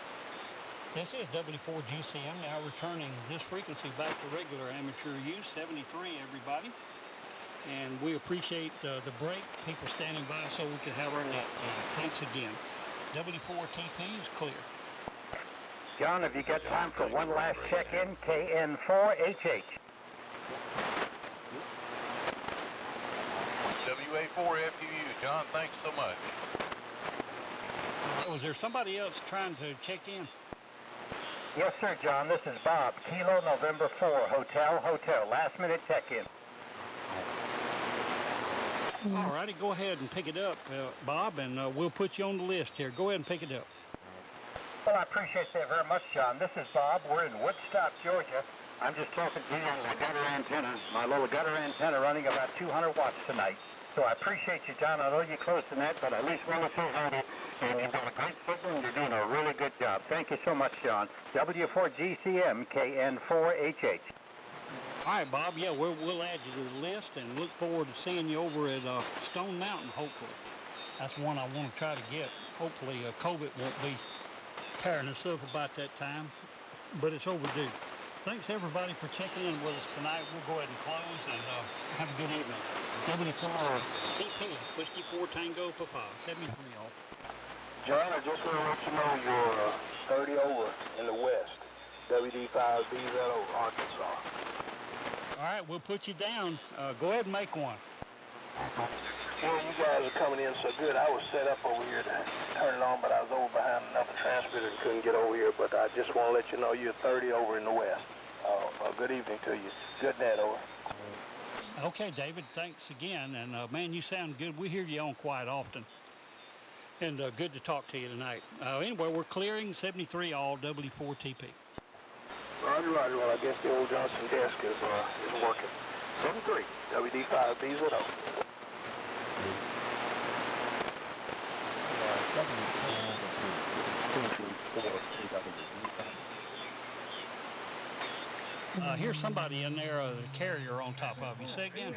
[SPEAKER 8] This is W4GCM, now returning this frequency back to regular amateur use, 73, everybody. And we appreciate the break, people standing by so we can have our net. Thanks again. W4TP is clear.
[SPEAKER 2] John, have you got time for one last check-in? KN4HH.
[SPEAKER 15] WA4FUU. John, thanks so much.
[SPEAKER 8] Was there somebody else trying to check in?
[SPEAKER 2] Yes, sir, John. This is Bob. Kilo November 4, Hotel. Last minute check-in.
[SPEAKER 8] All righty, go ahead and pick it up, Bob, and we'll put you on the list here. Go ahead and pick it up.
[SPEAKER 2] Well, I appreciate that very much, John. This is Bob. We're in Woodstock, Georgia. I'm just talking to you on my gutter antenna, my little gutter antenna running about 200 watts tonight. So I appreciate you, John. I know you're close to that, but at least want to say hi to you. And you've got a great signal, and you're doing a really good job. Thank you so much, John. W4GCM, KN4HH.
[SPEAKER 8] All right, Bob. Yeah, we'll add you to the list and look forward to seeing you over at Stone Mountain, hopefully. That's one I want to try to get. Hopefully COVID won't be tearing us up about that time, but it's overdue. Thanks, everybody, for checking in with us tonight. We'll go ahead and close, and have a good evening. W4TP, Whiskey 4 Tango Papa, 73 all.
[SPEAKER 10] John, I just want to let you know you're 30 over in the west, WD5BZO, Arkansas.
[SPEAKER 8] All right, we'll put you down. Go ahead and make one.
[SPEAKER 10] Well, you guys are coming in so good. I was set up over here to turn it on, but I was over behind another transmitter and couldn't get over here. But I just want to let you know you're 30 over in the west. Good evening to you. Good net, over.
[SPEAKER 8] Okay, David, thanks again. And, man, you sound good. We hear you on quite often. And good to talk to you tonight. Anyway, we're clearing 73 all W4TP.
[SPEAKER 10] Roger. Well, I guess the old Johnson desk is working. 73, WD5BZO.
[SPEAKER 8] Here's somebody in there, the carrier on top of you. Say again.